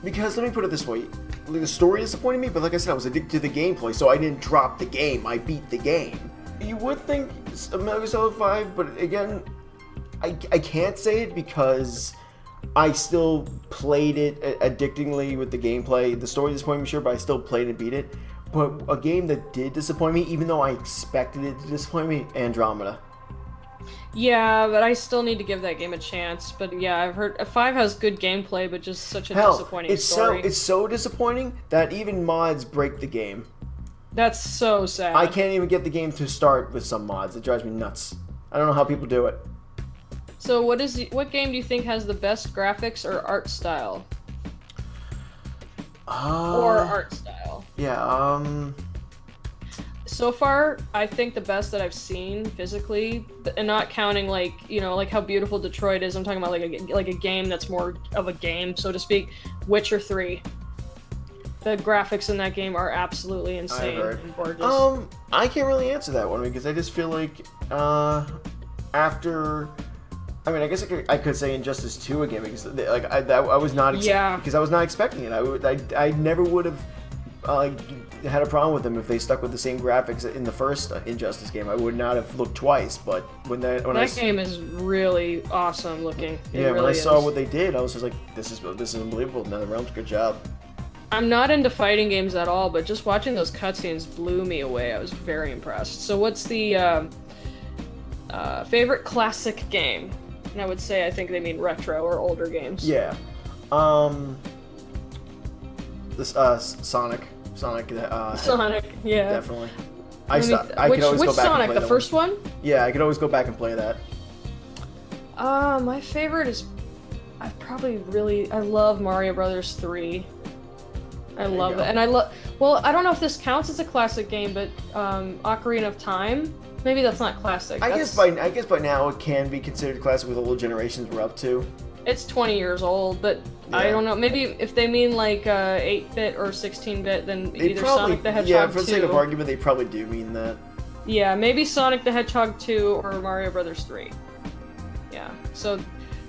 because let me put it this way. The story disappointed me, but like I said, I was addicted to the gameplay, so I didn't drop the game. I beat the game. You would think Metal Gear Solid 5, but again, I can't say it because I still played it addictingly with the gameplay. The story disappointed me, sure, but I still played and beat it. But a game that did disappoint me, even though I expected it to disappoint me, Andromeda. Yeah, but I still need to give that game a chance. But yeah, I've heard 5 has good gameplay, but just such a disappointing story. It's so disappointing that even mods break the game. That's so sad. I can't even get the game to start with some mods. It drives me nuts. I don't know how people do it. So what game do you think has the best graphics or art style? Or art style? Yeah, So far, I think the best that I've seen physically, and not counting like, you know, like how beautiful Detroit is, I'm talking about like a game that's more of a game, so to speak, Witcher 3. The graphics in that game are absolutely insane and gorgeous. I can't really answer that one because I just feel like after, I mean, I guess I could say Injustice 2 again because like I was not because I was not expecting it. I never would have had a problem with them if they stuck with the same graphics in the first Injustice game. I would not have looked twice. But when that game is really awesome looking. When I saw what they did, I was just like, this is unbelievable. NetherRealm's good job. I'm not into fighting games at all, but just watching those cutscenes blew me away. I was very impressed. So what's the favorite classic game? And I would say I think they mean retro or older games. Yeah. This Sonic, yeah. Definitely. I could always go back Sonic, and play the that first one? Yeah, I could always go back and play that. My favorite is I love Mario Brothers 3. I love it. And well, I don't know if this counts as a classic game, but Ocarina of Time, maybe that's not classic. I guess by now it can be considered classic with all the generations we're up to. It's 20 years old, but yeah. I don't know. Maybe if they mean like 8-bit or 16-bit, then either Sonic the Hedgehog 2. Yeah, for the sake of argument, they probably do mean that. Yeah, maybe Sonic the Hedgehog 2 or Mario Brothers 3. Yeah. So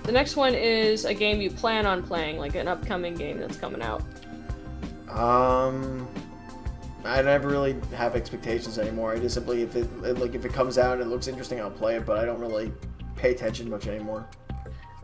the next one is a game you plan on playing, like an upcoming game that's coming out. I never really have expectations anymore. I just simply, if it comes out and it looks interesting, I'll play it, but I don't really pay attention much anymore.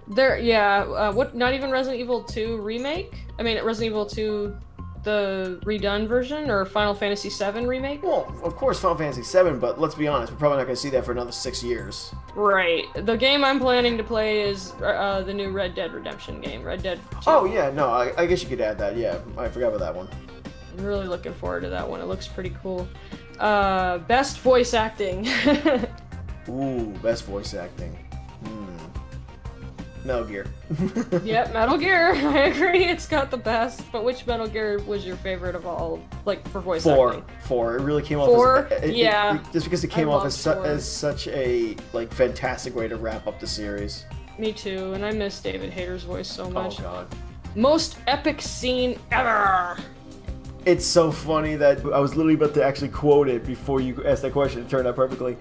Not even Resident Evil 2 remake? I mean, Resident Evil 2, the redone version, or Final Fantasy VII remake? Well, of course Final Fantasy VII, but let's be honest, we're probably not going to see that for another 6 years. Right. The game I'm planning to play is the new Red Dead Redemption game, Red Dead 2. Oh, yeah, no, I guess you could add that, yeah. I forgot about that one. I'm really looking forward to that one. It looks pretty cool. Best voice acting. Ooh, best voice acting. Metal Gear. Yep, Metal Gear. I agree. It's got the best. But which Metal Gear was your favorite of all, like, for voice acting? 4. It really came off as... just because it came off as such a, like, fantastic way to wrap up the series. Me too, and I miss David Hayter's voice so much. Oh, God. Most epic scene ever! It's so funny that I was literally about to actually quote it before you asked that question. It turned out perfectly.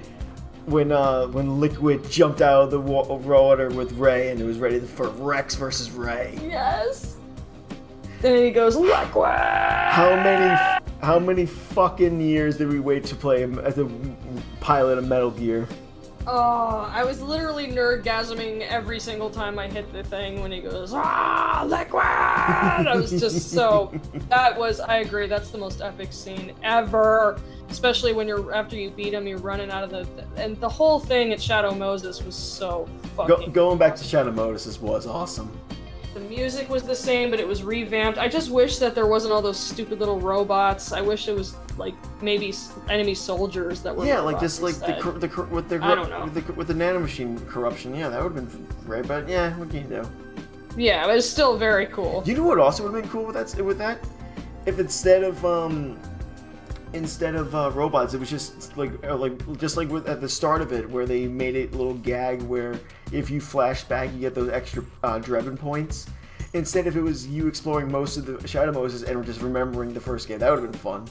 When Liquid jumped out of the water with Ray and it was ready for Rex versus Ray. Yes. Then he goes, Liquid. How many fucking years did we wait to play him as a pilot of Metal Gear? Oh, I was literally nerdgasming every single time I hit the thing when he goes, Liquid! I was just so... I agree, that's the most epic scene ever. Especially when after you beat him, you're running out of and the whole thing at Shadow Moses was so fucking... Going back to Shadow Moses was awesome. The music was the same, but it was revamped. I just wish that there wasn't all those stupid little robots. I wish it was, like, maybe enemy soldiers that were like just like with the nanomachine corruption. Yeah, that would have been great, but yeah, what can you do? Yeah, but it's still very cool. You know what also would have been cool with that? If instead of robots, it was just like at the start of it, where they made it a little gag where if you flash back, you get those extra Drebin points. Instead, if it was you exploring most of the Shadow Moses and just remembering the first game, that would have been fun.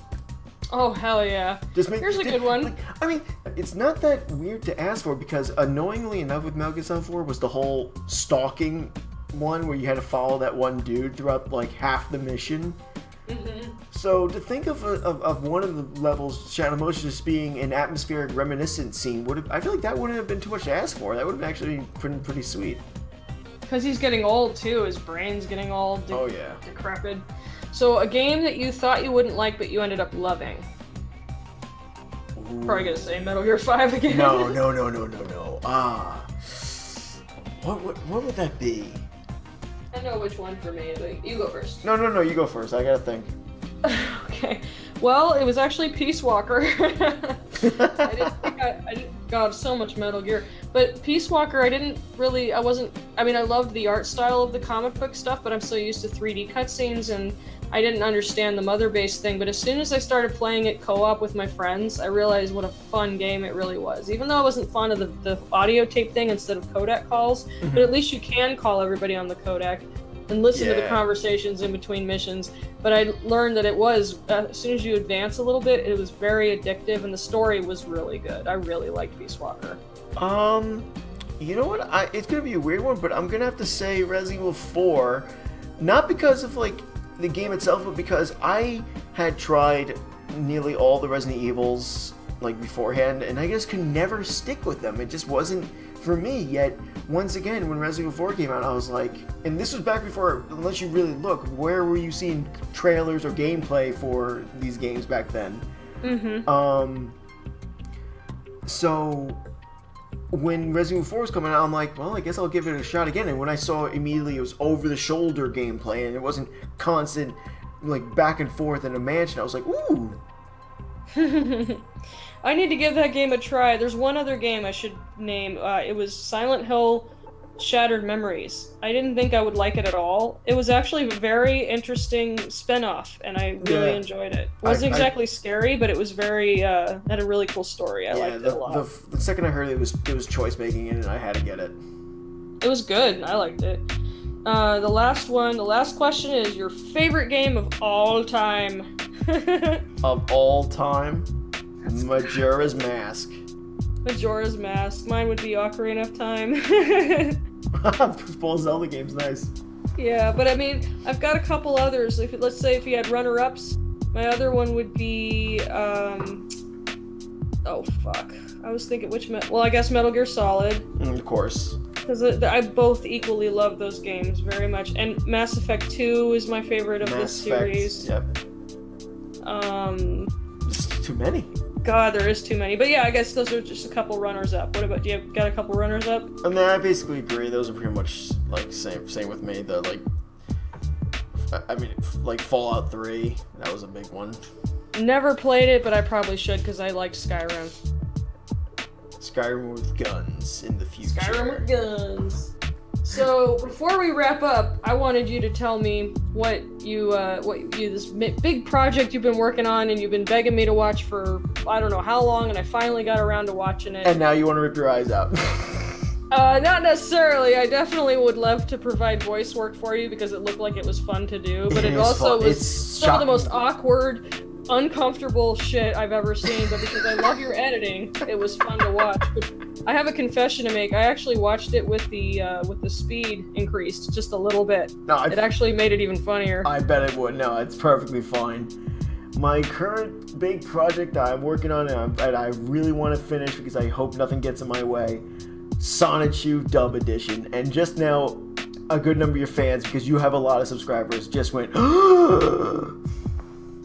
Oh hell yeah! Here's a good one. Like, I mean, it's not that weird to ask for because annoyingly enough, with Metal Gear Solid 4 was the whole stalking one where you had to follow that one dude throughout like half the mission. Mm-hmm. So to think of one of the levels, Shadow Moses, just being an atmospheric reminiscent scene, I feel like that wouldn't have been too much to ask for. That would have actually been pretty sweet. Because he's getting old too, his brain's getting all decrepit. So a game that you thought you wouldn't like, but you ended up loving. Ooh. Probably gonna say Metal Gear 5 again. No. What would that be? I know which one for me, but you go first. No, you go first. I gotta think. Okay. Well, it was actually Peace Walker. God, so much Metal Gear. But Peace Walker, I loved the art style of the comic book stuff, but I'm so used to 3D cutscenes, and I didn't understand the mother base thing. But as soon as I started playing it co-op with my friends, I realized what a fun game it really was. Even though I wasn't fond of the audio tape thing instead of codec calls, but at least you can call everybody on the codec and listen to the conversations in between missions. But I learned that it was, as soon as you advance a little bit, it was very addictive, and the story was really good. I really liked Peace Walker. You know what? It's gonna be a weird one, but I'm gonna have to say Resident Evil 4, not because of like the game itself, but because I had tried nearly all the Resident Evils like beforehand, and I just could never stick with them. It just wasn't for me. Yet once again, when Resident Evil 4 came out, I was like, and this was back before, unless you really look, where were you seeing trailers or gameplay for these games back then? So when Resident Evil 4 was coming out, I'm like, well, I guess I'll give it a shot again. And when I saw immediately it was over-the-shoulder gameplay, and it wasn't constant, like, back and forth in a mansion, I was like, ooh! I need to give that game a try. There's one other game I should name. It was Silent Hill Shattered Memories. I didn't think I would like it at all. It was actually a very interesting spin-off, and I really enjoyed it. It wasn't exactly scary, but it was very, had a really cool story. I liked it a lot. The second I heard it was choice making in it, and I had to get it. It was good. I liked it. The last question is your favorite game of all time. Of all time? Majora's Mask. Majora's Mask. Mine would be Ocarina of Time. Full Zelda game's nice. Yeah, but I mean, I've got a couple others. Let's say if you had runner-ups, my other one would be, oh fuck. I was thinking well, I guess Metal Gear Solid. Of course. Because I both equally love those games very much. And Mass Effect 2 is my favorite of this series. Yep. Just too many. God, there is too many. But yeah, I guess those are just a couple runners-up. What about, do you got a couple runners-up? I mean, I basically agree. Those are pretty much, like, same with me. The, like, I mean, like, Fallout 3, that was a big one. Never played it, but I probably should, because I liked Skyrim. Skyrim with guns in the future. Skyrim with guns. So, before we wrap up, I wanted you to tell me what this big project you've been working on and you've been begging me to watch for I don't know how long, and I finally got around to watching it. And now you want to rip your eyes out. Not necessarily. I definitely would love to provide voice work for you because it looked like it was fun to do, but it also was some of the most awkward, uncomfortable shit I've ever seen, but because I love your editing, it was fun to watch. But I have a confession to make. I actually watched it with the speed increased just a little bit. No, it actually made it even funnier. I bet it would. No, it's perfectly fine. My current big project I'm working on and I really want to finish because I hope nothing gets in my way, sᴜᴜ Dub Edition. And just now, a good number of your fans, because you have a lot of subscribers, just went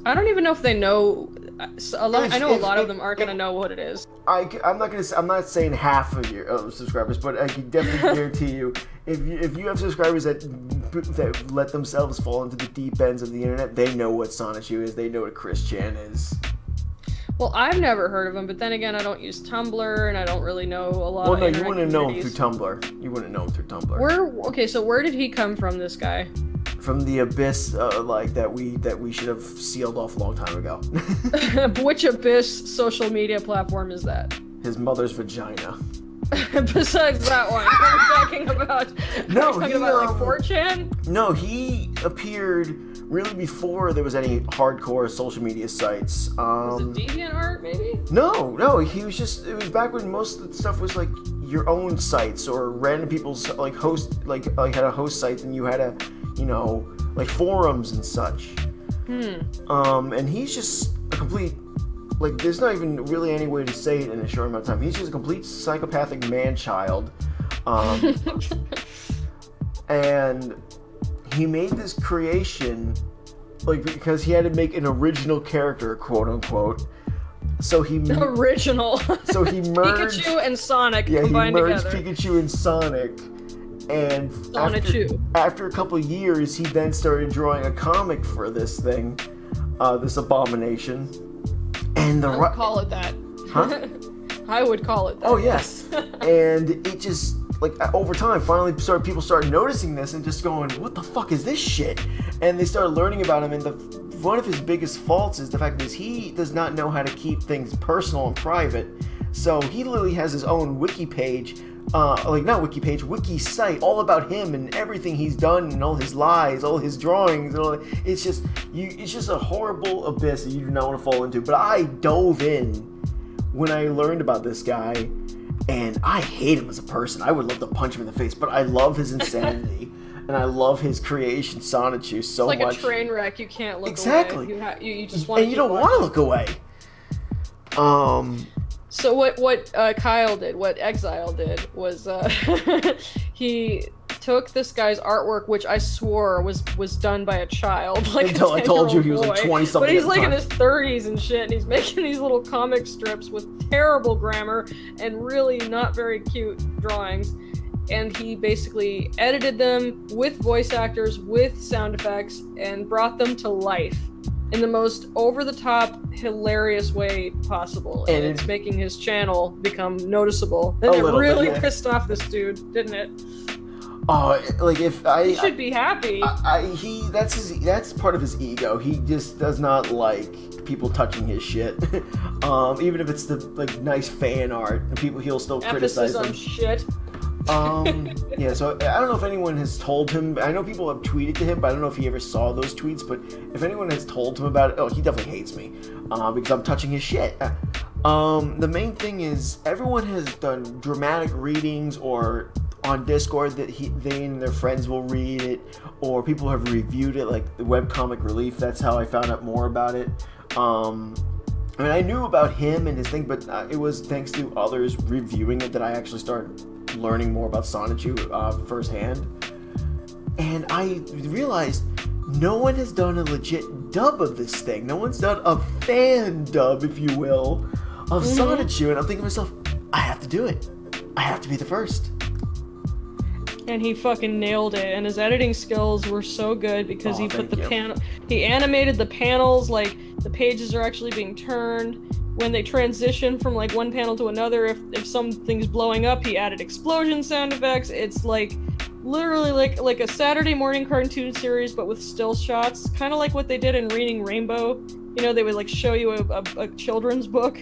I don't even know if they know. I know a lot of them aren't gonna know what it is. I'm not saying half of your subscribers, but I can definitely guarantee you, if you have subscribers that let themselves fall into the deep ends of the internet, they know what sᴜᴜ is. They know what Chris Chan is. Well, I've never heard of him, but then again, I don't use Tumblr, and I don't really know a lot of internet you wouldn't know him through Tumblr. You wouldn't know him through Tumblr. Okay, so where did he come from, this guy? From the abyss, like that we should have sealed off a long time ago. Which abyss social media platform is that? His mother's vagina. Besides that one, what are we talking about? No, are we talking about like 4chan? No, he appeared really before there was any hardcore social media sites. Was it DeviantArt, maybe? No, he was just. It was back when most of the stuff was like your own sites or random people's like had a host sites and you had a, like forums and such. And he's just a complete, like, there's not even really any way to say it in a short amount of time. He's just a complete psychopathic man-child. And he made this creation, like, because he had to make an original character, quote-unquote. So he original. So he merged Pikachu and Sonic combined together. Yeah, he merged Pikachu and Sonic. And after a couple of years, he then started drawing a comic for this thing, this abomination. And Don't call it that. Huh? I would call it that. Oh yes. And it just like over time, finally people started noticing this and just going, "What the fuck is this shit?" And they started learning about him. And one of his biggest faults is the fact that he does not know how to keep things personal and private. So he literally has his own wiki page. Wiki site, all about him and everything he's done and all his lies, all his drawings, and all that. It's just a horrible abyss that you do not want to fall into. But I dove in when I learned about this guy, and I hate him as a person. I would love to punch him in the face, but I love his insanity. And I love his creation, sᴜİրջᴜ, so much. It's like a train wreck. You can't look exactly. away. You just want. And you don't want to look away. So what Kyle did, what Exile did, was he took this guy's artwork, which I swore was done by a child, like until I told you he was like 20-something. But he's like in his 30s and shit, and he's making these little comic strips with terrible grammar and really not very cute drawings. And he basically edited them with voice actors, with sound effects, and brought them to life in the most over-the-top, hilarious way possible. And it's making his channel become noticeable. And it really pissed off this dude, didn't it? Oh, like if I... He should be happy. That's part of his ego. He just does not like people touching his shit. Even if it's the like nice fan art, and he'll still criticize them. Shit. Yeah, so I don't know if anyone has told him. I know people have tweeted to him, but I don't know if he ever saw those tweets. But if anyone has told him about it, oh, he definitely hates me because I'm touching his shit. The main thing is everyone has done dramatic readings or on Discord that they and their friends will read it, or people have reviewed it, like the webcomic Relief. That's how I found out more about it. I mean, I knew about him and his thing, but it was thanks to others reviewing it that I actually started learning more about sᴜİրջᴜ firsthand. And I realized no one has done a legit dub of this thing. No one's done a fan dub, if you will, of sᴜİրջᴜ. And I'm thinking to myself, I have to do it. I have to be the first. And he fucking nailed it. And his editing skills were so good because he put the panel. He animated the panels like the pages are actually being turned. When they transition from like one panel to another, if something's blowing up, he added explosion sound effects. It's like literally like a Saturday morning cartoon series, but with still shots, kind of like what they did in Reading Rainbow. You know, they would like show you a children's book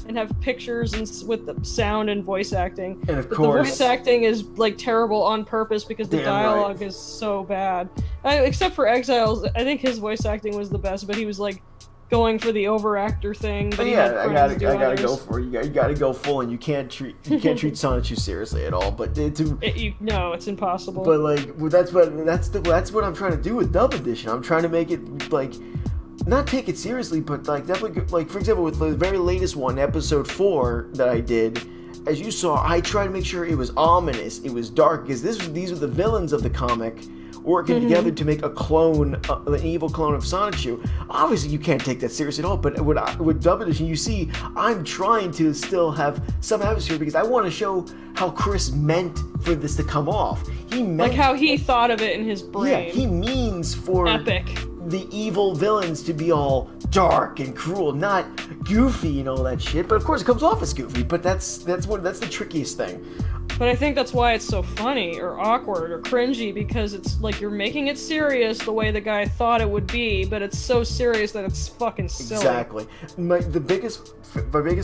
and have pictures and with the sound and voice acting. And of course, the voice acting is like terrible on purpose because the dialogue is so bad. Except for Exile's, I think his voice acting was the best, but he was like going for the over actor thing. But yeah, I gotta go for it. You gotta go full, and you can't treat sᴜİրջᴜ seriously at all. But no, it's impossible. But like that's what I'm trying to do with Dub Edition. I'm trying to make it like not take it seriously, but like definitely like for example with the very latest one, episode 4 that I did. As you saw, I tried to make sure it was ominous, it was dark, because these are the villains of the comic working together to make a clone, an evil clone of sᴜİրջᴜ. Obviously, you can't take that seriously at all, but with Dub Edition, you see, I'm trying to still have some atmosphere because I want to show how Chris meant for this to come off. He meant... Like how he thought of it in his brain. Yeah, he means for... Epic. The evil villains to be all dark and cruel, not goofy and all that shit. But of course, it comes off as goofy. But that's the trickiest thing. But I think that's why it's so funny or awkward or cringy, because it's like you're making it serious the way the guy thought it would be, but it's so serious that it's fucking silly. Exactly. My biggest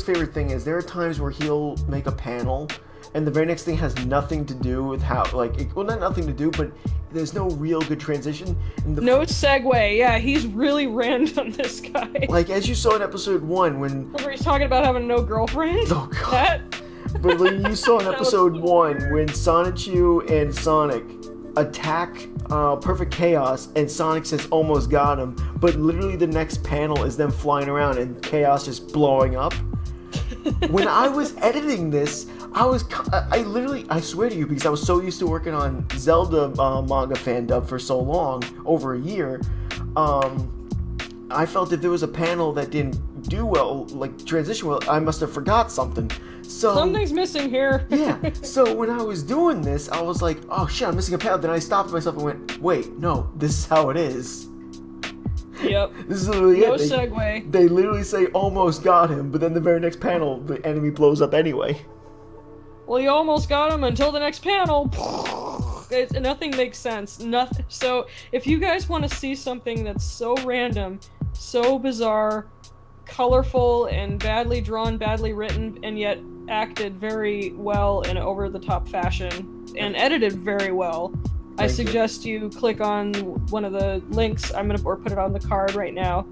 favorite thing is there are times where he'll make a panel, and the very next thing has nothing to do with how, like, well, not nothing to do, but there's no real good transition. No segue. Yeah, he's really random, this guy. Like, as you saw in episode 1, when... Where he's talking about having no girlfriend? Oh, God. But like, you saw in episode 1, when sᴜİրջᴜ and Sonic attack Perfect Chaos, and Sonic says, almost got him, but literally the next panel is them flying around and Chaos just blowing up. When I was editing this, I swear to you, because I was so used to working on Zelda manga fan dub for so long, over a year, I felt if there was a panel that didn't do well, like transition well, I must have forgot something. So something's missing here. Yeah. So when I was doing this, I was like, oh shit, I'm missing a panel. Then I stopped myself and went, wait, no, this is how it is. Yep. Yep. This is literally No it. segue. They literally say almost got him, but then the very next panel, the enemy blows up anyway. Well, you almost got him until the next panel. Nothing makes sense. Nothing. So, if you guys want to see something that's so random, so bizarre, colorful, and badly drawn, badly written, and yet acted very well in over-the-top fashion, and edited very well, I suggest you click on one of the links. I'm gonna put it on the card right now.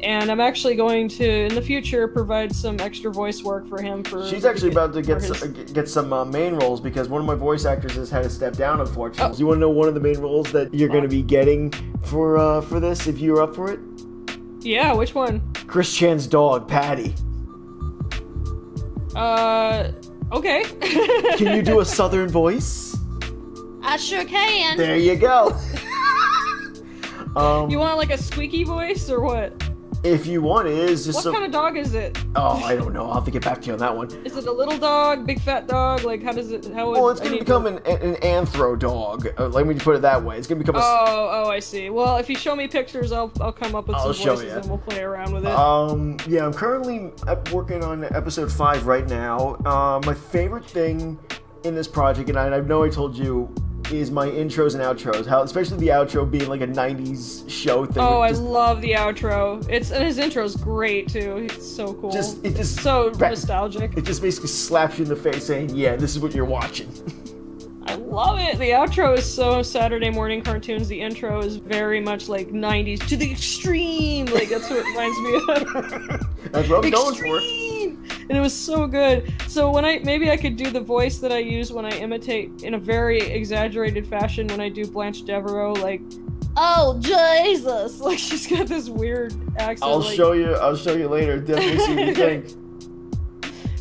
And I'm actually going to, in the future, provide some extra voice work for him. She's actually about to get some main roles because one of my voice actors has had to step down, unfortunately. Oh. You want to know one of the main roles that you're going to be getting for this, if you're up for it? Yeah, which one? Chris Chan's dog, Patty. Okay. Can you do a southern voice? I sure can. There you go. You want like a squeaky voice or what? If you want, it is just what kind of dog is it? Oh, I don't know. I'll have to get back to you on that one. Is it a little dog, big fat dog? Like, how does it? Well, it's gonna become an anthro dog. Let me put it that way. It's gonna become a. Oh, I see. Well, if you show me pictures, I'll come up with some voices and we'll play around with it. Yeah, I'm currently working on episode 5 right now. My favorite thing in this project, and I know I told you, is my intros and outros. How, especially the outro being like a 90s show thing. Oh, I love the outro. And his intro's great too. It's so cool. It's just so nostalgic. It just basically slaps you in the face saying, yeah, this is what you're watching. I love it. The outro is so Saturday morning cartoons. The intro is very much like 90s to the extreme. Like, that's what it reminds me of. That's what I'm going for. And it was so good. So when maybe I could do the voice that I use when I imitate in a very exaggerated fashion when I do Blanche Devereaux, like, oh Jesus, like she's got this weird accent. I'll show you later. Definitely see what you think.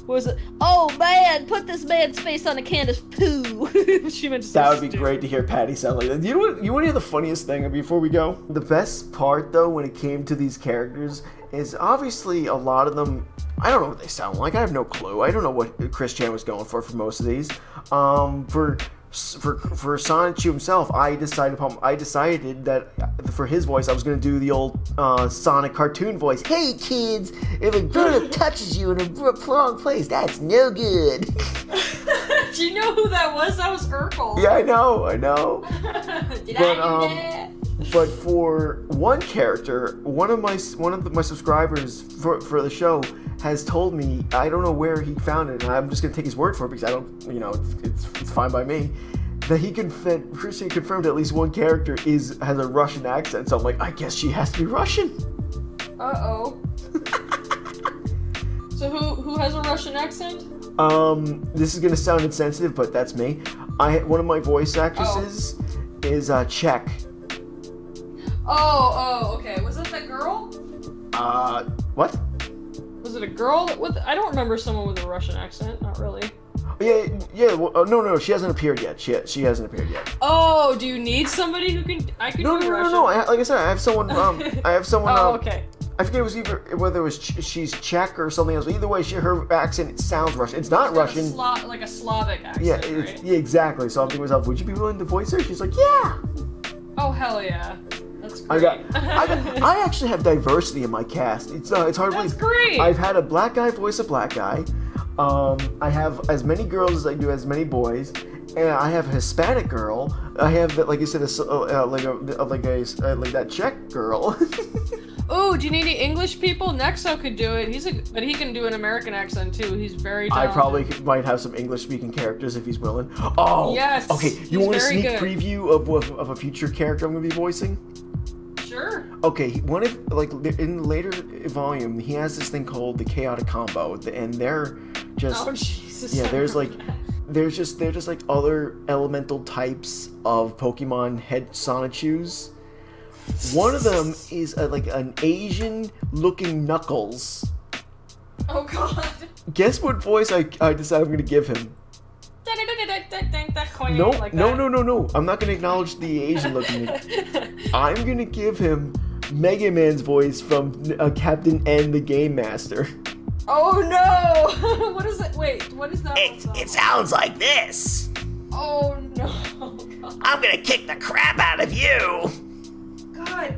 What was it? Oh man, put this man's face on a can of poo. She meant to say that would be great to hear Patty sound like that. You want to hear the funniest thing before we go? The best part though, when it came to these characters, is obviously a lot of them. I don't know what they sound like. I have no clue. I don't know what Chris Chan was going for most of these. For sᴜİRᴜ himself, I decided that for his voice, I was going to do the old Sonic cartoon voice. Hey kids, if a girl touches you in a wrong place, that's no good. Do you know who that was? That was Urkel. Yeah, I know. Did I do that? But for one character, one of my subscribers for the show has told me, I don't know where he found it, and I'm just gonna take his word for it because I don't, it's fine by me, that Christian confirmed at least one character has a Russian accent. So I'm like, I guess she has to be Russian. Uh-oh. So who has a Russian accent? This is gonna sound insensitive, but that's me. One of my voice actresses is Czech. Oh, okay. Was it that girl? What? Was it a girl I don't remember someone with a Russian accent. Not really. Yeah. Well, no. She hasn't appeared yet. She hasn't appeared yet. Oh, do you need somebody who can? I can. No. Like I said, I have someone. I have someone. Oh, okay. I forget whether it was she's Czech or something else. But either way, her accent sounds Russian. It's not Russian. Like a Slavic accent. Yeah. Right? Yeah. Exactly. So I'm thinking to myself, would you be willing to voice her? She's like, yeah. Oh hell yeah. That's great. I actually have diversity in my cast. It's hard to believe. That's great. I've had a black guy voice a black guy. I have as many girls as I do as many boys, and I have a Hispanic girl. I have, like you said, like that Czech girl. Oh, do you need any English people? Nexo could do it. But he can do an American accent too. He's very talented. I probably might have some English-speaking characters if he's willing. Oh, yes. Okay, you want a sneak preview of a future character I'm gonna be voicing? Sure. Okay, in the later volume, he has this thing called the Chaotic Combo, and they're just Jesus. Yeah, they're just like other elemental types of Pokemon head Sonichus. One of them is like an Asian-looking Knuckles. Oh God. Guess what voice I decided I'm gonna give him? No. I'm not gonna acknowledge the Asian-looking. I'm gonna give him Mega Man's voice from Captain N, the Game Master. Oh no! What is it? Wait, what is that? It sounds like this. Oh no! God. I'm gonna kick the crap out of you. God,